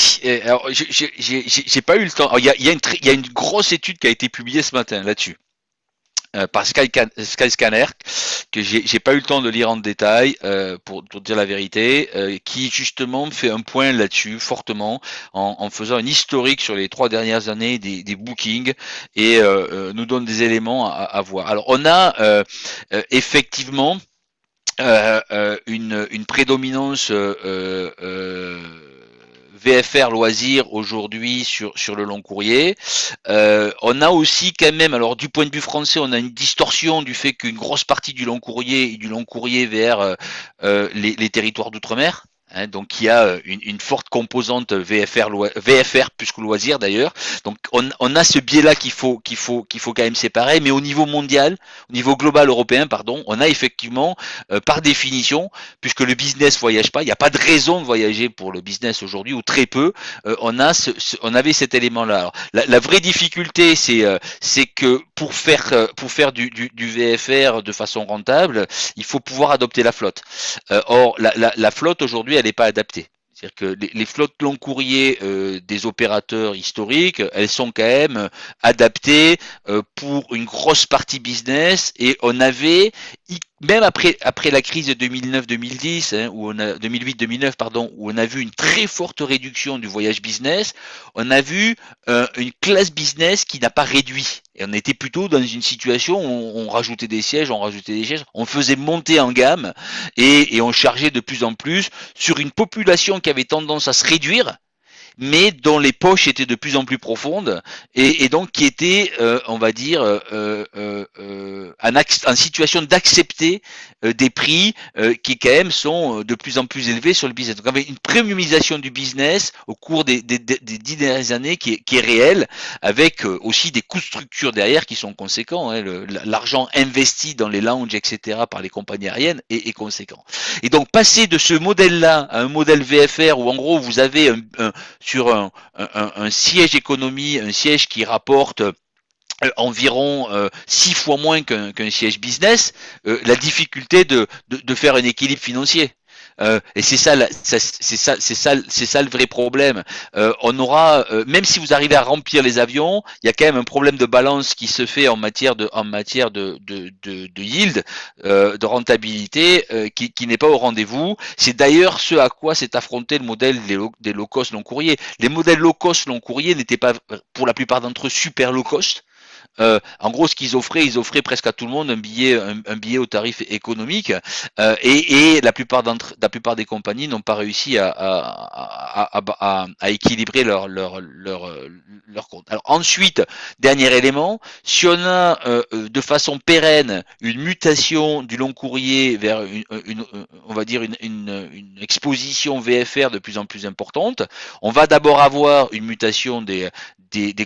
alors j'ai pas eu le temps. Il y a une grosse étude qui a été publiée ce matin là-dessus. Par Skyscanner, que j'ai pas eu le temps de lire en détail, pour dire la vérité, qui justement fait un point là-dessus fortement en faisant un historique sur les 3 dernières années des bookings, et nous donne des éléments à voir. Alors on a effectivement une prédominance VFR loisirs aujourd'hui sur le long courrier. On a aussi quand même, alors du point de vue français, on a une distorsion du fait qu'une grosse partie du long courrier est du long courrier vers les territoires d'outre-mer. Hein, donc il y a une forte composante VFR plus que loisir d'ailleurs. Donc on a ce biais-là qu'il faut quand même séparer. Mais au niveau mondial, au niveau global européen, pardon, on a effectivement par définition, puisque le business voyage pas, il n'y a pas de raison de voyager pour le business aujourd'hui, ou très peu. On avait cet élément-là. La vraie difficulté, c'est que pour faire du VFR de façon rentable, il faut pouvoir adopter la flotte. Or la flotte aujourd'hui, elle n'est pas adaptée. C'est-à-dire que les flottes long courrier des opérateurs historiques, elles sont quand même adaptées pour une grosse partie business, et on avait, même après la crise de 2009-2010, hein, 2008-2009, pardon, où on a vu une très forte réduction du voyage business, on a vu une classe business qui n'a pas réduit. Et on était plutôt dans une situation où on rajoutait des sièges, on faisait monter en gamme, et on chargeait de plus en plus sur une population qui avait tendance à se réduire, mais dont les poches étaient de plus en plus profondes et donc qui étaient, on va dire, en situation d'accepter des prix qui quand même sont de plus en plus élevés sur le business. Donc, on avait une premiumisation du business au cours des 10 dernières années qui est réelle, avec aussi des coûts de structure derrière qui sont conséquents. Hein. L'argent investi dans les lounges, etc., par les compagnies aériennes est conséquent. Et donc, passer de ce modèle-là à un modèle VFR où, en gros, vous avez sur un siège économie, un siège qui rapporte environ 6 fois moins qu'un siège business, la difficulté de faire un équilibre financier. Et c'est ça, c'est ça le vrai problème. On aura, même si vous arrivez à remplir les avions, il y a quand même un problème de balance qui se fait en matière de yield, de rentabilité, qui n'est pas au rendez-vous. C'est d'ailleurs ce à quoi s'est affronté le modèle des low cost long courrier. Les modèles low cost long courrier n'étaient pas, pour la plupart d'entre eux, super low cost. En gros, ce qu'ils offraient presque à tout le monde un billet au tarif économique, et la plupart des compagnies n'ont pas réussi à équilibrer leur compte. Alors ensuite, dernier élément, si on a de façon pérenne une mutation du long courrier vers on va dire une exposition VFR de plus en plus importante, on va d'abord avoir une mutation des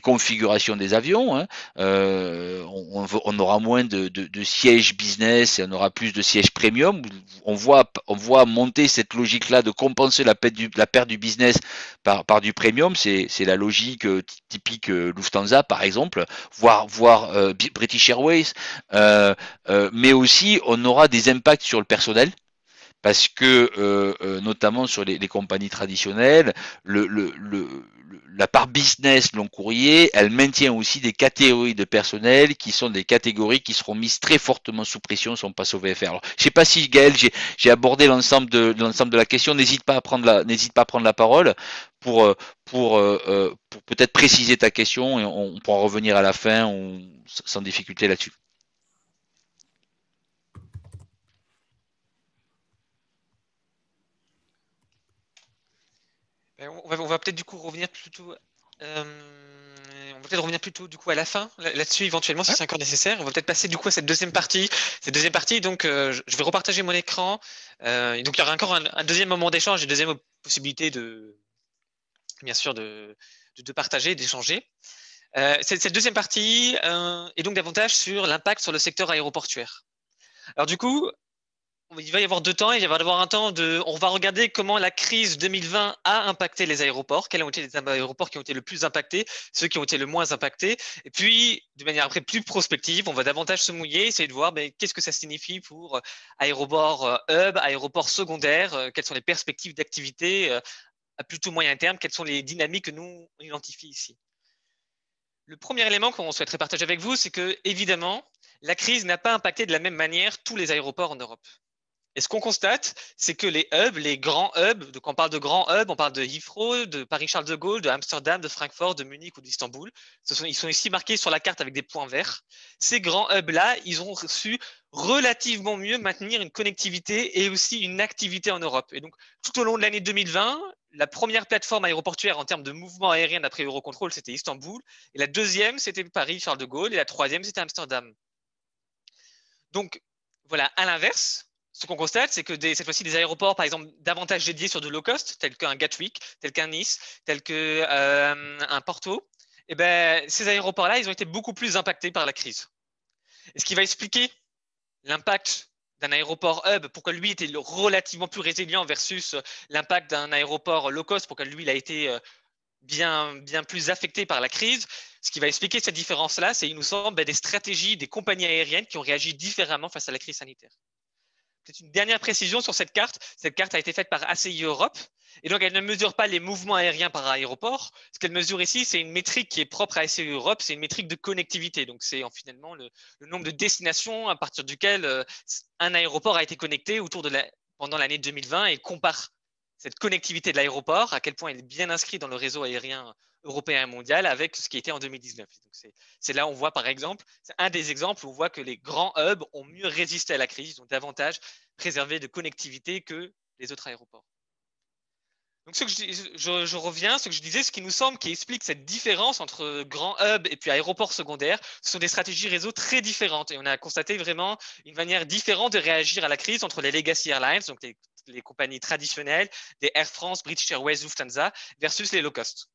configurations des avions. Hein. On aura moins de sièges business et on aura plus de sièges premium. On voit monter cette logique-là de compenser la perte du business par du premium. C'est la logique typique Lufthansa, par exemple, voire British Airways. Mais aussi, on aura des impacts sur le personnel. Parce que, notamment sur les compagnies traditionnelles, la part business long courrier, elle maintient aussi des catégories de personnel qui sont des catégories qui seront mises très fortement sous pression si on passe au VFR. Alors, je sais pas si Gaël, j'ai abordé l'ensemble de la question. N'hésite pas à prendre la parole pour peut-être préciser ta question et on pourra revenir à la fin sans difficulté là-dessus. On va peut-être du coup revenir plutôt. On va peut-être revenir plutôt du coup à la fin là-dessus éventuellement si c'est encore nécessaire. On va peut-être passer du coup à cette deuxième partie. Donc je vais repartager mon écran. Et donc il y aura encore un deuxième moment d'échange, une deuxième possibilité bien sûr de partager, d'échanger. Cette deuxième partie est donc davantage sur l'impact sur le secteur aéroportuaire. Alors du coup, il va y avoir deux temps. Il va y avoir un temps on va regarder comment la crise 2020 a impacté les aéroports, quels ont été les aéroports qui ont été le plus impactés, ceux qui ont été le moins impactés. Et puis, de manière après plus prospective, on va davantage se mouiller, essayer de voir qu'est-ce que ça signifie pour aéroports hub, aéroports secondaires, quelles sont les perspectives d'activité à plutôt moyen terme, quelles sont les dynamiques que nous on identifie ici. Le premier élément qu'on souhaiterait partager avec vous, c'est que, évidemment, la crise n'a pas impacté de la même manière tous les aéroports en Europe. Et ce qu'on constate, c'est que les hubs, les grands hubs, donc on parle de grands hubs, on parle de Heathrow, de Paris-Charles de Gaulle, de Amsterdam, de Francfort, de Munich ou d'Istanbul. Ils sont ici marqués sur la carte avec des points verts. Ces grands hubs-là, ils ont su relativement mieux maintenir une connectivité et aussi une activité en Europe. Et donc, tout au long de l'année 2020, la première plateforme aéroportuaire en termes de mouvement aérien d'après Eurocontrol, c'était Istanbul. Et la deuxième, c'était Paris-Charles de Gaulle. Et la troisième, c'était Amsterdam. Donc, voilà, à l'inverse, ce qu'on constate, c'est que cette fois-ci, des aéroports, par exemple, davantage dédiés sur de low cost, tels qu'un Gatwick, tel qu'un Nice, tel qu'un Porto, ces aéroports-là, ils ont été beaucoup plus impactés par la crise. Et ce qui va expliquer l'impact d'un aéroport hub, pourquoi lui était relativement plus résilient versus l'impact d'un aéroport low cost, pourquoi lui, il a été bien plus affecté par la crise. Ce qui va expliquer cette différence-là, c'est, il nous semble, des stratégies des compagnies aériennes qui ont réagi différemment face à la crise sanitaire. Peut-être une dernière précision sur cette carte. Cette carte a été faite par ACI Europe. Et donc, elle ne mesure pas les mouvements aériens par aéroport. Ce qu'elle mesure ici, c'est une métrique qui est propre à ACI Europe. C'est une métrique de connectivité. Donc, c'est finalement le nombre de destinations à partir duquel un aéroport a été connecté pendant l'année 2020 et compare cette connectivité de l'aéroport, à quel point il est bien inscrit dans le réseau aérien européen et mondial avec ce qui était en 2019. C'est là où on voit, par exemple, c'est un des exemples où on voit que les grands hubs ont mieux résisté à la crise, ils ont davantage préservé de connectivité que les autres aéroports. Donc, je reviens, ce que je disais, ce qui nous semble qui explique cette différence entre grands hubs et puis aéroports secondaires, ce sont des stratégies réseau très différentes. Et on a constaté vraiment une manière différente de réagir à la crise entre les Legacy Airlines, donc les compagnies traditionnelles, des Air France, British Airways, Lufthansa, versus les low cost.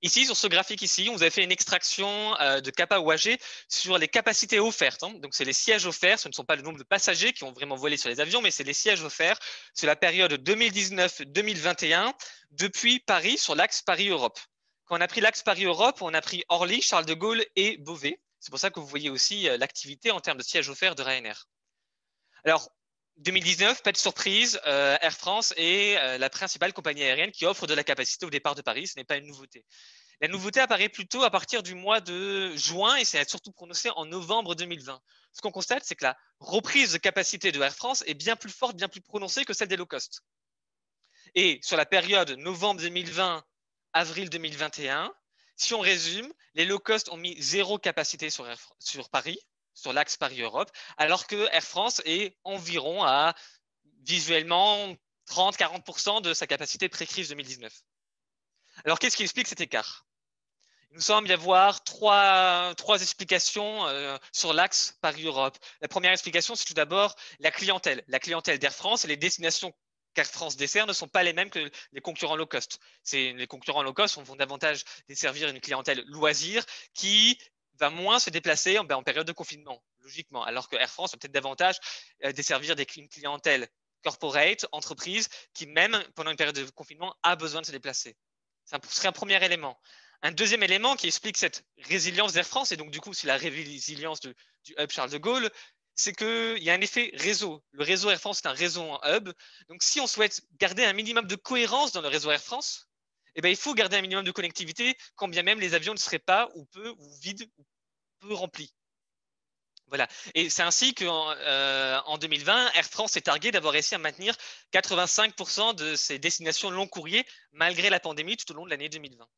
Ici, sur ce graphique ici, on vous a fait une extraction de kappa ou AG sur les capacités offertes. Donc, c'est les sièges offerts. Ce ne sont pas le nombre de passagers qui ont vraiment volé sur les avions, mais c'est les sièges offerts sur la période 2019-2021 depuis Paris sur l'axe Paris-Europe. Quand on a pris l'axe Paris-Europe, on a pris Orly, Charles de Gaulle et Beauvais. C'est pour ça que vous voyez aussi l'activité en termes de sièges offerts de Ryanair. Alors, 2019, pas de surprise, Air France est la principale compagnie aérienne qui offre de la capacité au départ de Paris. Ce n'est pas une nouveauté. La nouveauté apparaît plutôt à partir du mois de juin et c'est surtout prononcé en novembre 2020. Ce qu'on constate, c'est que la reprise de capacité de Air France est bien plus forte, bien plus prononcée que celle des low cost. Et sur la période novembre 2020, avril 2021, si on résume, les low cost ont mis zéro capacité sur Paris, sur l'axe Paris-Europe, alors que Air France est environ à visuellement 30-40% de sa capacité pré-crise 2019. Alors, qu'est-ce qui explique cet écart? Il nous semble y avoir trois explications sur l'axe Paris-Europe. La première explication, c'est tout d'abord la clientèle. La clientèle d'Air France et les destinations qu'Air France dessert ne sont pas les mêmes que les concurrents low cost. Les concurrents low cost vont davantage desservir une clientèle loisir qui va moins se déplacer en période de confinement, logiquement, alors que Air France va peut-être davantage desservir une clientèle corporate, entreprise, qui même pendant une période de confinement a besoin de se déplacer. Ce serait un premier élément. Un deuxième élément qui explique cette résilience d'Air France, et donc du coup c'est la résilience du hub Charles de Gaulle, c'est qu'il y a un effet réseau. Le réseau Air France est un réseau en hub. Donc si on souhaite garder un minimum de cohérence dans le réseau Air France, eh bien, il faut garder un minimum de connectivité, quand bien même les avions ne seraient pas ou peu ou vides ou peu remplis. Voilà. Et c'est ainsi qu'en 2020, Air France est targué d'avoir réussi à maintenir 85% de ses destinations long courrier malgré la pandémie tout au long de l'année 2020.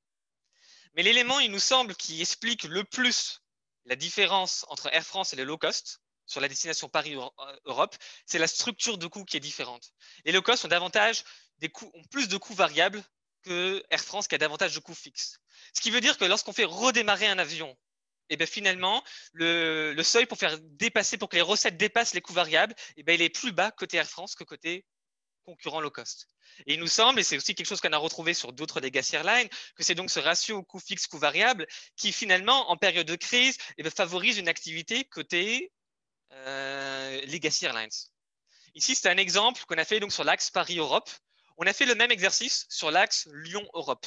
Mais l'élément, il nous semble, qui explique le plus la différence entre Air France et les low cost sur la destination Paris-Europe, c'est la structure de coûts qui est différente. Les low cost ont plus de coûts variables que Air France qui a davantage de coûts fixes. Ce qui veut dire que lorsqu'on fait redémarrer un avion, et bien finalement, le seuil pour que les recettes dépassent les coûts variables, et bien il est plus bas côté Air France que côté concurrent low cost. Et il nous semble, et c'est aussi quelque chose qu'on a retrouvé sur d'autres Legacy Airlines, que c'est donc ce ratio coût fixe, coût variable qui finalement, en période de crise, favorise une activité côté Legacy Airlines. Ici, c'est un exemple qu'on a fait donc sur l'axe Paris-Europe. On a fait le même exercice sur l'axe Lyon-Europe.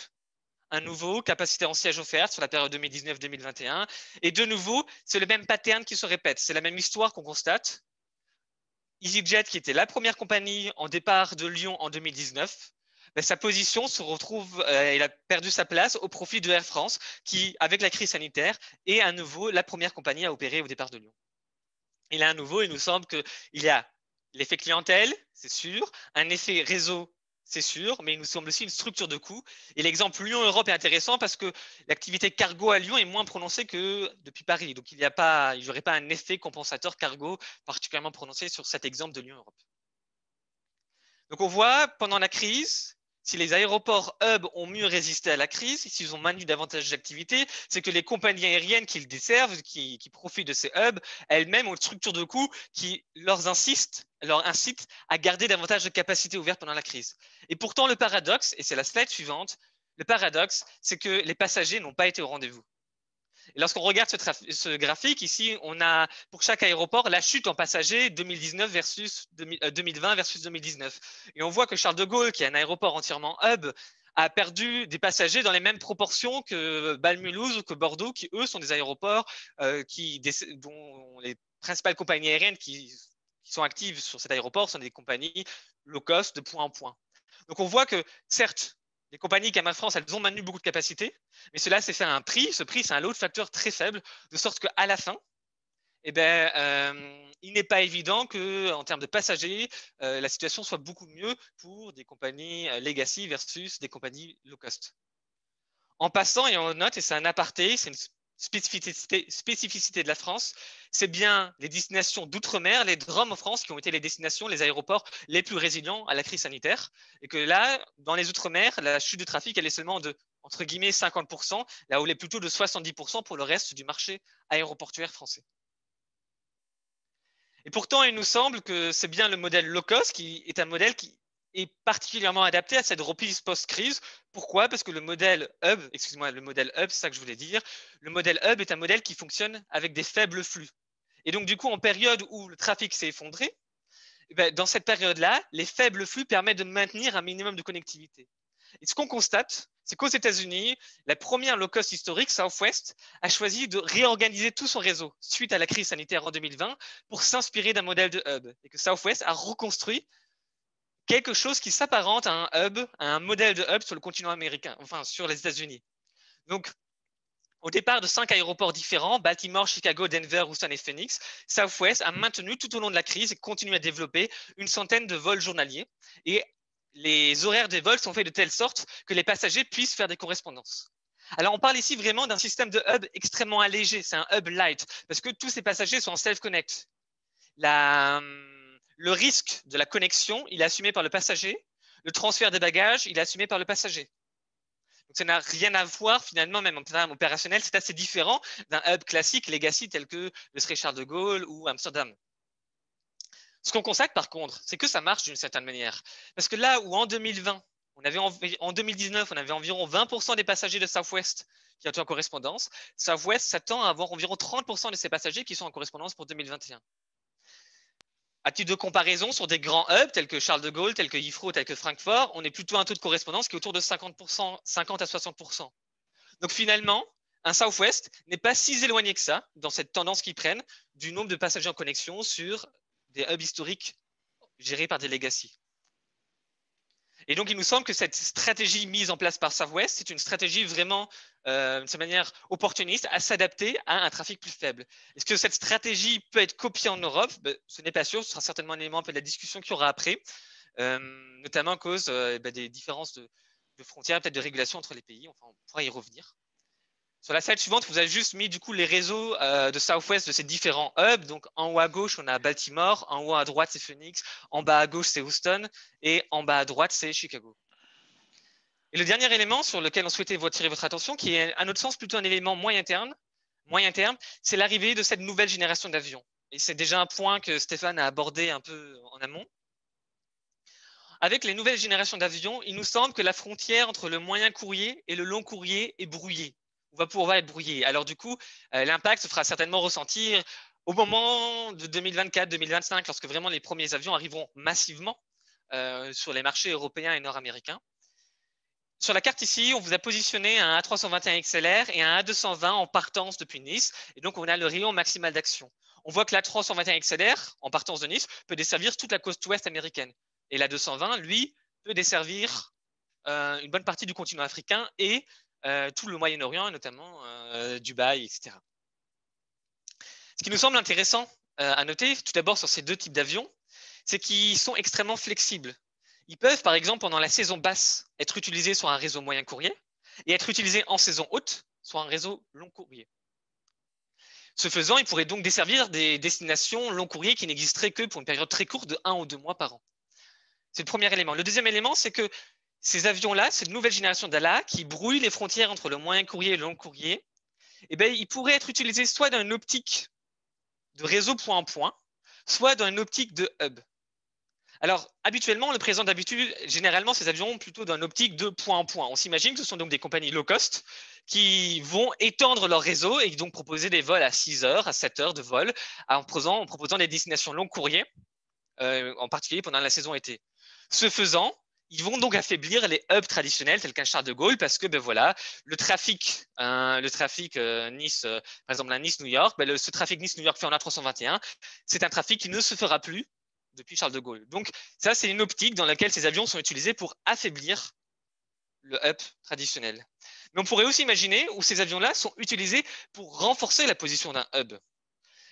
Un nouveau, capacité en siège offerte sur la période 2019-2021. Et de nouveau, c'est le même pattern qui se répète. C'est la même histoire qu'on constate. EasyJet, qui était la première compagnie en départ de Lyon en 2019, sa position se retrouve, il a perdu sa place au profit de Air France, qui, avec la crise sanitaire, est à nouveau la première compagnie à opérer au départ de Lyon. Et là, à nouveau, il nous semble qu'il y a l'effet clientèle, c'est sûr, un effet réseau, c'est sûr, mais il nous semble aussi une structure de coût. Et l'exemple Lyon-Europe est intéressant parce que l'activité cargo à Lyon est moins prononcée que depuis Paris. Donc, il n'y aurait pas un effet compensateur cargo particulièrement prononcé sur cet exemple de Lyon-Europe. Donc, on voit pendant la crise, si les aéroports hub ont mieux résisté à la crise, s'ils ont maintenu davantage d'activité, c'est que les compagnies aériennes qu'ils desservent, qui profitent de ces hubs, elles-mêmes ont une structure de coût qui leur incite à garder davantage de capacité ouverte pendant la crise. Et pourtant, le paradoxe, et c'est la slide suivante, le paradoxe, c'est que les passagers n'ont pas été au rendez-vous. Et lorsqu'on regarde ce graphique, ici, on a pour chaque aéroport la chute en passagers 2020 versus 2019. Et on voit que Charles de Gaulle, qui est un aéroport entièrement hub, a perdu des passagers dans les mêmes proportions que Bâle-Mulhouse ou que Bordeaux, qui eux sont des aéroports dont les principales compagnies aériennes qui sont actives sur cet aéroport sont des compagnies low cost de point en point. Donc on voit que certes, les compagnies comme Air France, elles ont maintenu beaucoup de capacité, mais cela s'est fait à un prix. Ce prix, c'est un load factor très faible, de sorte qu'à la fin, il n'est pas évident qu'en termes de passagers, la situation soit beaucoup mieux pour des compagnies legacy versus des compagnies low cost. En passant, et en note, et c'est un aparté, c'est spécificité de la France, c'est bien les destinations d'outre-mer, les DROM en France, qui ont été les destinations, les aéroports les plus résilients à la crise sanitaire. Et que là, dans les outre-mer, la chute de trafic, elle est seulement de, entre guillemets, 50%, là où elle est plutôt de 70% pour le reste du marché aéroportuaire français. Et pourtant, il nous semble que c'est bien le modèle low cost qui est un modèle qui est particulièrement adapté à cette reprise post-crise. Pourquoi? Parce que le modèle hub, excuse-moi, le modèle hub, c'est ça que je voulais dire, le modèle hub est un modèle qui fonctionne avec des faibles flux. Et donc, du coup, en période où le trafic s'est effondré, dans cette période-là, les faibles flux permettent de maintenir un minimum de connectivité. Et ce qu'on constate, c'est qu'aux États-Unis, la première low-cost historique, Southwest, a choisi de réorganiser tout son réseau suite à la crise sanitaire en 2020 pour s'inspirer d'un modèle de hub. Et que Southwest a reconstruit quelque chose qui s'apparente à un hub, à un modèle de hub sur le continent américain, enfin sur les États-Unis. Donc, au départ de 5 aéroports différents, Baltimore, Chicago, Denver, Houston et Phoenix, Southwest a maintenu tout au long de la crise et continue à développer une centaine de vols journaliers. Et les horaires des vols sont faits de telle sorte que les passagers puissent faire des correspondances. Alors, on parle ici vraiment d'un système de hub extrêmement allégé. C'est un hub light parce que tous ces passagers sont en self-connect. Le risque de la connexion, il est assumé par le passager. Le transfert des bagages, il est assumé par le passager. Donc, ça n'a rien à voir finalement, même en termes opérationnels, c'est assez différent d'un hub classique legacy tel que le serait Charles de Gaulle ou Amsterdam. Ce qu'on constate par contre, c'est que ça marche d'une certaine manière. Parce que là où en 2020, en 2019, on avait environ 20% des passagers de Southwest qui étaient en correspondance, Southwest s'attend à avoir environ 30% de ces passagers qui sont en correspondance pour 2021. À titre de comparaison, sur des grands hubs tels que Charles de Gaulle, tels que Heathrow, tels que Francfort, on est plutôt à un taux de correspondance qui est autour de 50%, 50 à 60%. Donc finalement, un Southwest n'est pas si éloigné que ça, dans cette tendance qu'ils prennent, du nombre de passagers en connexion sur des hubs historiques gérés par des legacy. Et donc, il nous semble que cette stratégie mise en place par Southwest, c'est une stratégie vraiment, de manière opportuniste, à s'adapter à un trafic plus faible. Est-ce que cette stratégie peut être copiée en Europe? Ce n'est pas sûr, ce sera certainement un élément un peu de la discussion qu'il y aura après, notamment à cause des différences de frontières, peut-être de régulation entre les pays. Enfin, on pourra y revenir. Sur la slide suivante, vous avez juste mis du coup les réseaux de Southwest de ces différents hubs. Donc en haut à gauche, on a Baltimore, en haut à droite, c'est Phoenix, en bas à gauche, c'est Houston, et en bas à droite, c'est Chicago. Et le dernier élément sur lequel on souhaitait attirer votre attention, qui est à notre sens plutôt un élément moyen terme, c'est l'arrivée de cette nouvelle génération d'avions. Et c'est déjà un point que Stéphane a abordé un peu en amont. Avec les nouvelles générations d'avions, il nous semble que la frontière entre le moyen courrier et le long courrier est brouillée. On va pouvoir être brouillé. Alors du coup, l'impact se fera certainement ressentir au moment de 2024-2025, lorsque vraiment les premiers avions arriveront massivement sur les marchés européens et nord-américains. Sur la carte ici, on vous a positionné un A321 XLR et un A220 en partance depuis Nice. Et donc, on a le rayon maximal d'action. On voit que l'A321 XLR, en partance de Nice, peut desservir toute la côte ouest américaine. Et l'A220, lui, peut desservir une bonne partie du continent africain et tout le Moyen-Orient, notamment Dubaï, etc. Ce qui nous semble intéressant à noter, tout d'abord sur ces deux types d'avions, c'est qu'ils sont extrêmement flexibles. Ils peuvent, par exemple, pendant la saison basse, être utilisés sur un réseau moyen courrier et être utilisés en saison haute sur un réseau long courrier. Ce faisant, ils pourraient donc desservir des destinations long courrier qui n'existeraient que pour une période très courte de 1 ou 2 mois par an. C'est le premier élément. Le deuxième élément, c'est que ces avions-là, cette nouvelle génération d'ALA qui brouille les frontières entre le moyen courrier et le long courrier, ils pourraient être utilisés soit dans une optique de réseau point-point, soit dans une optique de hub. Alors, habituellement, on le présente généralement, ces avions plutôt dans une optique de point en point. On s'imagine que ce sont donc des compagnies low cost qui vont étendre leur réseau et donc proposer des vols à 6 heures, à 7 heures de vol, en proposant des destinations long courrier, en particulier pendant la saison été. Ce faisant, ils vont donc affaiblir les hubs traditionnels tels qu'un Charles de Gaulle parce que le trafic Nice, par exemple un Nice-New York, ce trafic Nice-New York fait en A321, c'est un trafic qui ne se fera plus depuis Charles de Gaulle. Donc ça, c'est une optique dans laquelle ces avions sont utilisés pour affaiblir le hub traditionnel. Mais on pourrait aussi imaginer où ces avions-là sont utilisés pour renforcer la position d'un hub.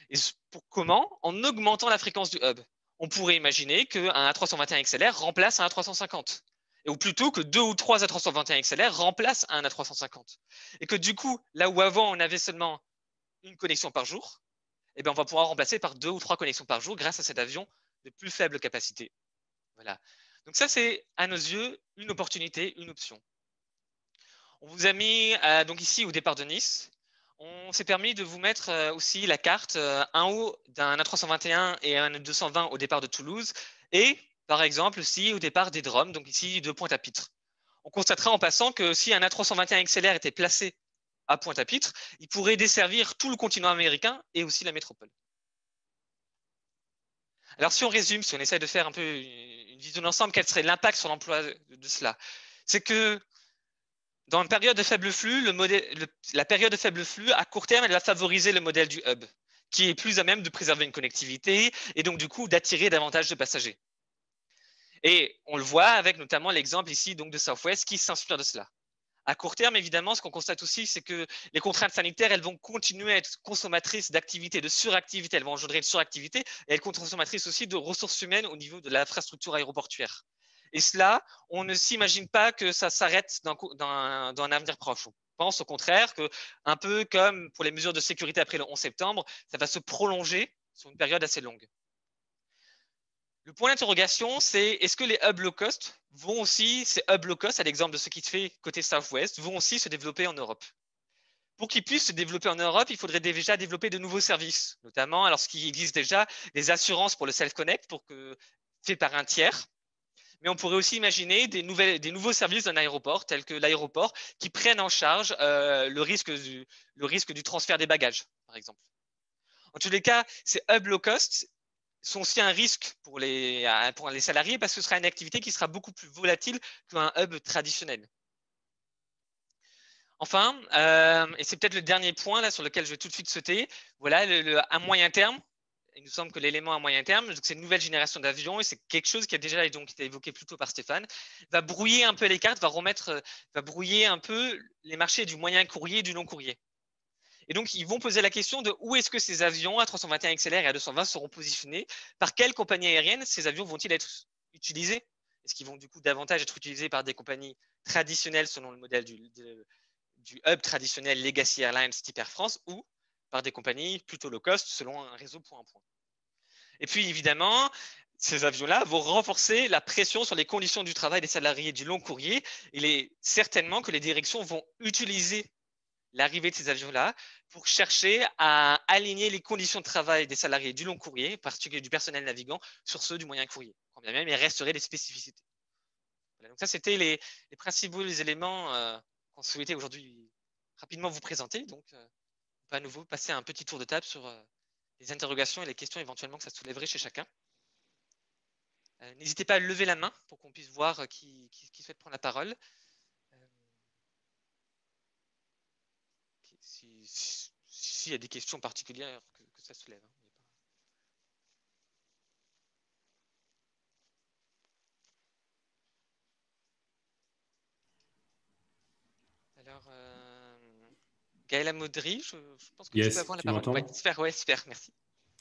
Et pour comment? En augmentant la fréquence du hub. On pourrait imaginer qu'un A321 XLR remplace un A350. ou plutôt que 2 ou 3 A321 XLR remplacent un A350. Et que du coup, là où avant on avait seulement une connexion par jour, eh bien, on va pouvoir remplacer par 2 ou 3 connexions par jour grâce à cet avion de plus faible capacité. Voilà. Donc ça, c'est à nos yeux une opportunité, une option. On vous a mis donc ici au départ de Nice. On s'est permis de vous mettre aussi la carte en haut d'un A321 et un A220 au départ de Toulouse et par exemple aussi au départ des Drômes, donc ici de Pointe-à-Pitre. On constatera en passant que si un A321 XLR était placé à Pointe-à-Pitre, il pourrait desservir tout le continent américain et aussi la métropole. Alors si on résume, si on essaie de faire un peu une vision d'ensemble, quel serait l'impact sur l'emploi de cela? C'est que dans une période de faible flux, la période de faible flux, à court terme, elle va favoriser le modèle du hub, qui est plus à même de préserver une connectivité et donc du coup d'attirer davantage de passagers. Et on le voit avec notamment l'exemple ici donc de Southwest qui s'inspire de cela. À court terme, évidemment, ce qu'on constate aussi, c'est que les contraintes sanitaires, elles vont continuer à être consommatrices d'activité, de suractivité. Elles vont engendrer une suractivité et elles sont consommatrices aussi de ressources humaines au niveau de l'infrastructure aéroportuaire. Et cela, on ne s'imagine pas que ça s'arrête dans un avenir proche. On pense au contraire que, un peu comme pour les mesures de sécurité après le 11 septembre, ça va se prolonger sur une période assez longue. Le point d'interrogation, c'est est-ce que les hubs low cost vont aussi, ces hubs low cost, à l'exemple de ce qui se fait côté Southwest, vont aussi se développer en Europe? Pour qu'ils puissent se développer en Europe, il faudrait déjà développer de nouveaux services, notamment alors ce qui existe déjà, des assurances pour le self-connect, fait par un tiers. Mais on pourrait aussi imaginer des nouveaux services d'un aéroport, tels que l'aéroport, qui prennent en charge le risque du transfert des bagages, par exemple. En tous les cas, ces hubs low cost sont aussi un risque pour les salariés parce que ce sera une activité qui sera beaucoup plus volatile qu'un hub traditionnel. Enfin, et c'est peut-être le dernier point là sur lequel je vais tout de suite sauter, voilà, à moyen terme, il nous semble que l'élément à moyen terme, c'est une nouvelle génération d'avions et c'est quelque chose qui a déjà donc été évoqué plus tôt par Stéphane, va brouiller un peu les cartes, va brouiller un peu les marchés du moyen courrier et du long courrier. Et donc, ils vont poser la question de où est-ce que ces avions A321 XLR et A220 seront positionnés, par quelle compagnie aérienne ces avions vont-ils être utilisés? Est-ce qu'ils vont du coup davantage être utilisés par des compagnies traditionnelles selon le modèle du hub traditionnel Legacy Airlines type Air France ou par des compagnies plutôt low cost selon un réseau point à point? Et puis évidemment, ces avions-là vont renforcer la pression sur les conditions du travail des salariés du long courrier. Il est certainement que les directions vont utiliser l'arrivée de ces avions-là pour chercher à aligner les conditions de travail des salariés du long courrier, en particulier du personnel navigant, sur ceux du moyen courrier. Quand bien même, il resterait des spécificités. Voilà, donc ça, c'était les principaux éléments qu'on souhaitait aujourd'hui rapidement vous présenter. Donc, on peut à nouveau passer un petit tour de table sur les interrogations et les questions éventuellement que ça soulèverait chez chacun. N'hésitez pas à lever la main pour qu'on puisse voir qui souhaite prendre la parole. S'il y a des questions particulières que ça soulève. Alors, Gaëla Modry, je pense que tu peux avoir la parole. Ouais, super, merci.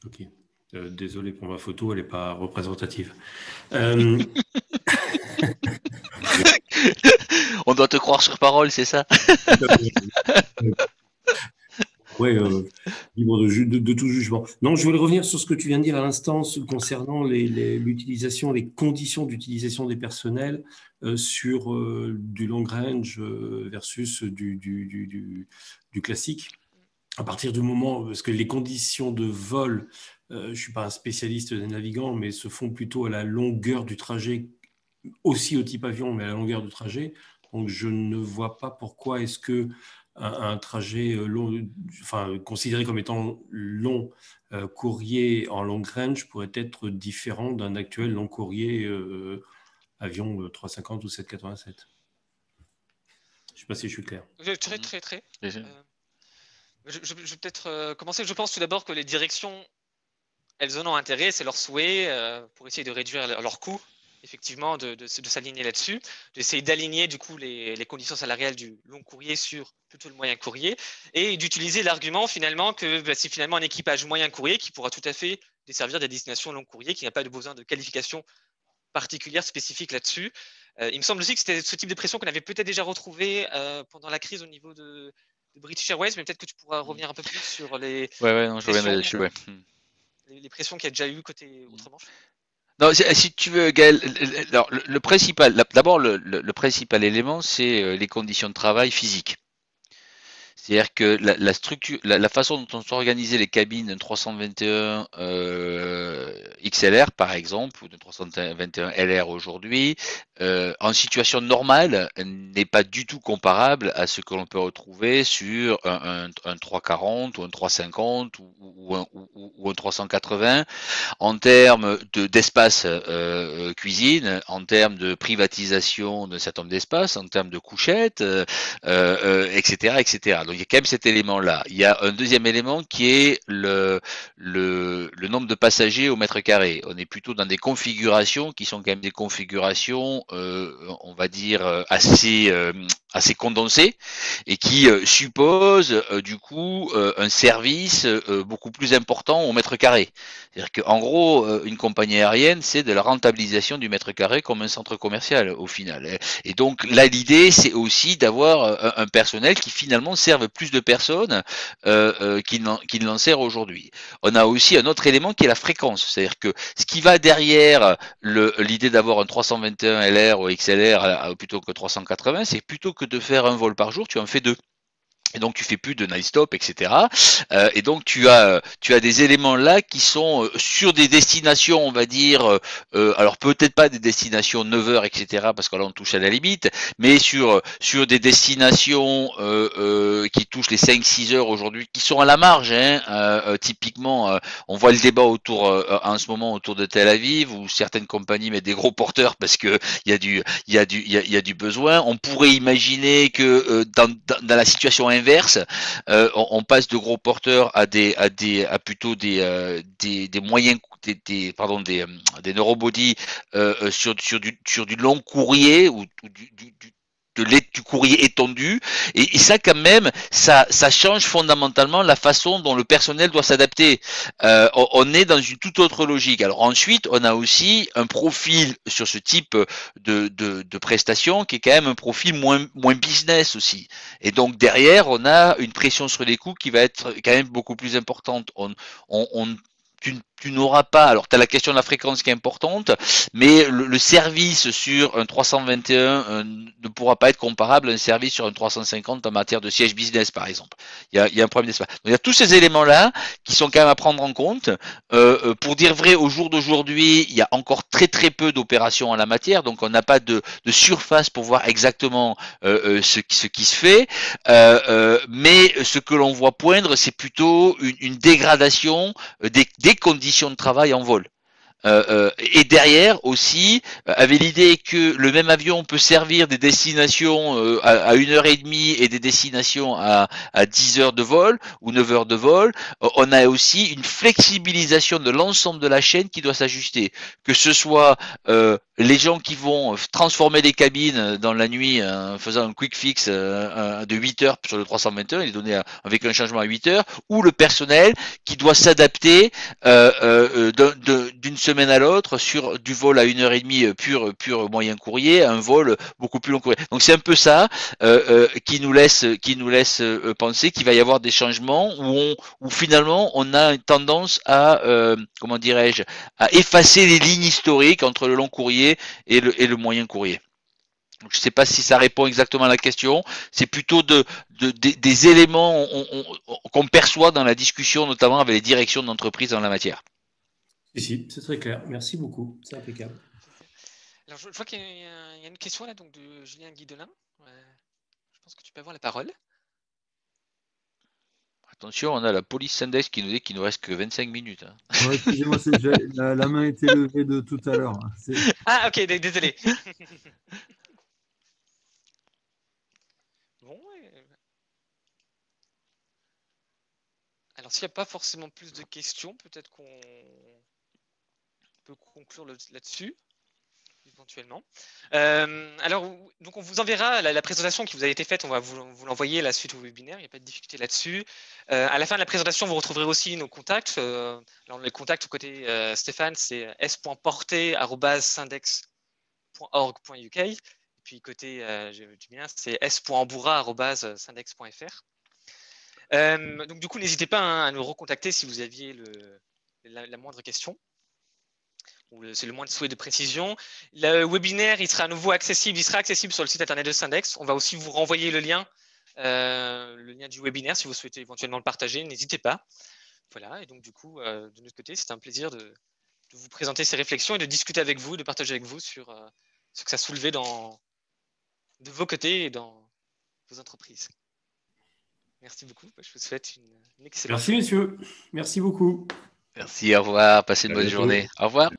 Ok. Désolé pour ma photo, elle n'est pas représentative. On doit te croire sur parole, c'est ça? Oui, libre de tout jugement. Non, je voulais revenir sur ce que tu viens de dire à l'instant concernant l'utilisation, les conditions d'utilisation des personnels sur du long range versus du classique. À partir du moment, parce que les conditions de vol, je ne suis pas un spécialiste des navigants, mais se font plutôt à la longueur du trajet, aussi au type avion, mais à la longueur du trajet. Donc, je ne vois pas pourquoi est-ce que un trajet long, enfin, considéré comme étant long courrier en long range pourrait être différent d'un actuel long courrier avion 350 ou 787. Je ne sais pas si je suis clair. Très. Je vais peut-être commencer. Je pense tout d'abord que les directions, elles en ont intérêt, c'est leur souhait pour essayer de réduire leurs coûts, effectivement, de s'aligner là-dessus, d'essayer d'aligner du coup les conditions salariales du long courrier sur plutôt le moyen courrier et d'utiliser l'argument finalement que c'est finalement un équipage moyen courrier qui pourra tout à fait desservir des destinations long courrier, qui n'a pas besoin de qualification particulière spécifique là-dessus. Il me semble aussi que c'était ce type de pression qu'on avait peut-être déjà retrouvé pendant la crise au niveau de British Airways, mais peut-être que tu pourras revenir un peu plus sur les non, je reviendrai dessus, ouais. les pressions qu'il y a déjà eu côté Outre-Manche. Non, si tu veux, Gaël, alors, le principal, d'abord, le principal élément, c'est les conditions de travail physiques. C'est-à-dire que la structure, la façon dont on s'organisait les cabines d'un 321 XLR par exemple ou d'un 321 LR aujourd'hui, en situation normale, n'est pas du tout comparable à ce que l'on peut retrouver sur un 340 ou un 350 ou un 380 en termes d'espace cuisine, en termes de privatisation d'un certain nombre d'espaces, en termes de couchettes, etc., etc. Donc il y a quand même cet élément-là. Il y a un deuxième élément qui est le nombre de passagers au mètre carré. On est plutôt dans des configurations qui sont quand même des configurations, on va dire, assez condensées et qui supposent du coup un service beaucoup plus important au mètre carré. C'est-à-dire qu'en gros, une compagnie aérienne, c'est de la rentabilisation du mètre carré comme un centre commercial au final. Et donc là, l'idée, c'est aussi d'avoir un personnel qui finalement serve plus de personnes qu'il n'en sert aujourd'hui. On a aussi un autre élément qui est la fréquence. C'est-à-dire que ce qui va derrière l'idée d'avoir un 321 LR ou XLR plutôt que 380, c'est plutôt que de faire un vol par jour, tu en fais deux. Et donc tu fais plus de night stop, etc. Et donc tu as des éléments là qui sont sur des destinations, on va dire, alors peut-être pas des destinations 9h, etc. Parce que là on touche à la limite, mais sur des destinations qui touchent les 5-6 heures aujourd'hui, qui sont à la marge. Typiquement, on voit le débat autour en ce moment autour de Tel Aviv où certaines compagnies mettent des gros porteurs parce que il y a du besoin. On pourrait imaginer que dans la situation inverse, on passe de gros porteurs à plutôt des moyens, des neurobodies sur du long courrier ou du courrier étendu, et ça quand même, ça change fondamentalement la façon dont le personnel doit s'adapter. On est dans une toute autre logique. Alors ensuite, on a aussi un profil sur ce type de prestations qui est quand même un profil moins business aussi. Et donc derrière, on a une pression sur les coûts qui va être quand même beaucoup plus importante. Tu n'auras pas, alors tu as la question de la fréquence qui est importante, mais le service sur un 321 ne pourra pas être comparable à un service sur un 350 en matière de siège business par exemple. Il y a un problème d'espace. Donc il y a tous ces éléments-là qui sont quand même à prendre en compte. Pour dire vrai, au jour d'aujourd'hui, il y a encore très peu d'opérations en la matière, donc on n'a pas de surface pour voir exactement ce qui se fait, mais ce que l'on voit poindre, c'est plutôt une dégradation des conditions de travail en vol. Et derrière aussi, avec l'idée que le même avion peut servir des destinations à 1h30 et des destinations à 10 heures de vol ou 9 heures de vol, on a aussi une flexibilisation de l'ensemble de la chaîne qui doit s'ajuster. Que ce soit les gens qui vont transformer les cabines dans la nuit en faisant un quick fix de 8 heures sur le 321, il est donné avec un changement à 8 heures, ou le personnel qui doit s'adapter d'une semaine à l'autre sur du vol à 1h30 pur moyen courrier à un vol beaucoup plus long courrier. Donc c'est un peu ça qui nous laisse penser qu'il va y avoir des changements où finalement on a une tendance à comment dirais-je, à effacer les lignes historiques entre le long courrier et le moyen courrier. Donc, je ne sais pas si ça répond exactement à la question. C'est plutôt des éléments qu'on perçoit dans la discussion, notamment avec les directions d'entreprise en la matière. Si, c'est très clair. Merci beaucoup. C'est impeccable. Alors, je vois qu'il y a une question là donc, de Julien Guidelin. Je pense que tu peux avoir la parole. Attention, on a la police Index qui nous dit qu'il ne nous reste que 25 minutes. Ouais, excusez-moi, la main était levée de tout à l'heure. Ah, ok, désolé. Bon, alors s'il n'y a pas forcément plus de questions, peut-être qu'on peut conclure là-dessus, éventuellement. Alors, donc on vous enverra la présentation qui vous a été faite, on va vous l'envoyer la suite au webinaire, il n'y a pas de difficulté là-dessus. À la fin de la présentation, vous retrouverez aussi nos contacts. Alors, les contacts côté Stéphane, c'est s.porté@syndex.fr. syndex.org.uk. Et puis côté du mien, c'est s.amboura@syndex.fr. Donc du coup, n'hésitez pas à nous recontacter si vous aviez la moindre question. C'est le moindre souhait de précision. Le webinaire, il sera à nouveau accessible. Il sera accessible sur le site internet de Syndex. On va aussi vous renvoyer le lien du webinaire si vous souhaitez éventuellement le partager. N'hésitez pas. Voilà. Et donc du coup, de notre côté, c'était un plaisir de vous présenter ces réflexions et de discuter avec vous, de partager avec vous sur ce que ça soulevait de vos côtés et dans vos entreprises. Merci beaucoup. Je vous souhaite une excellente Merci, messieurs. Merci beaucoup. Merci, au revoir. Passez une À bonne bientôt. journée. Au revoir.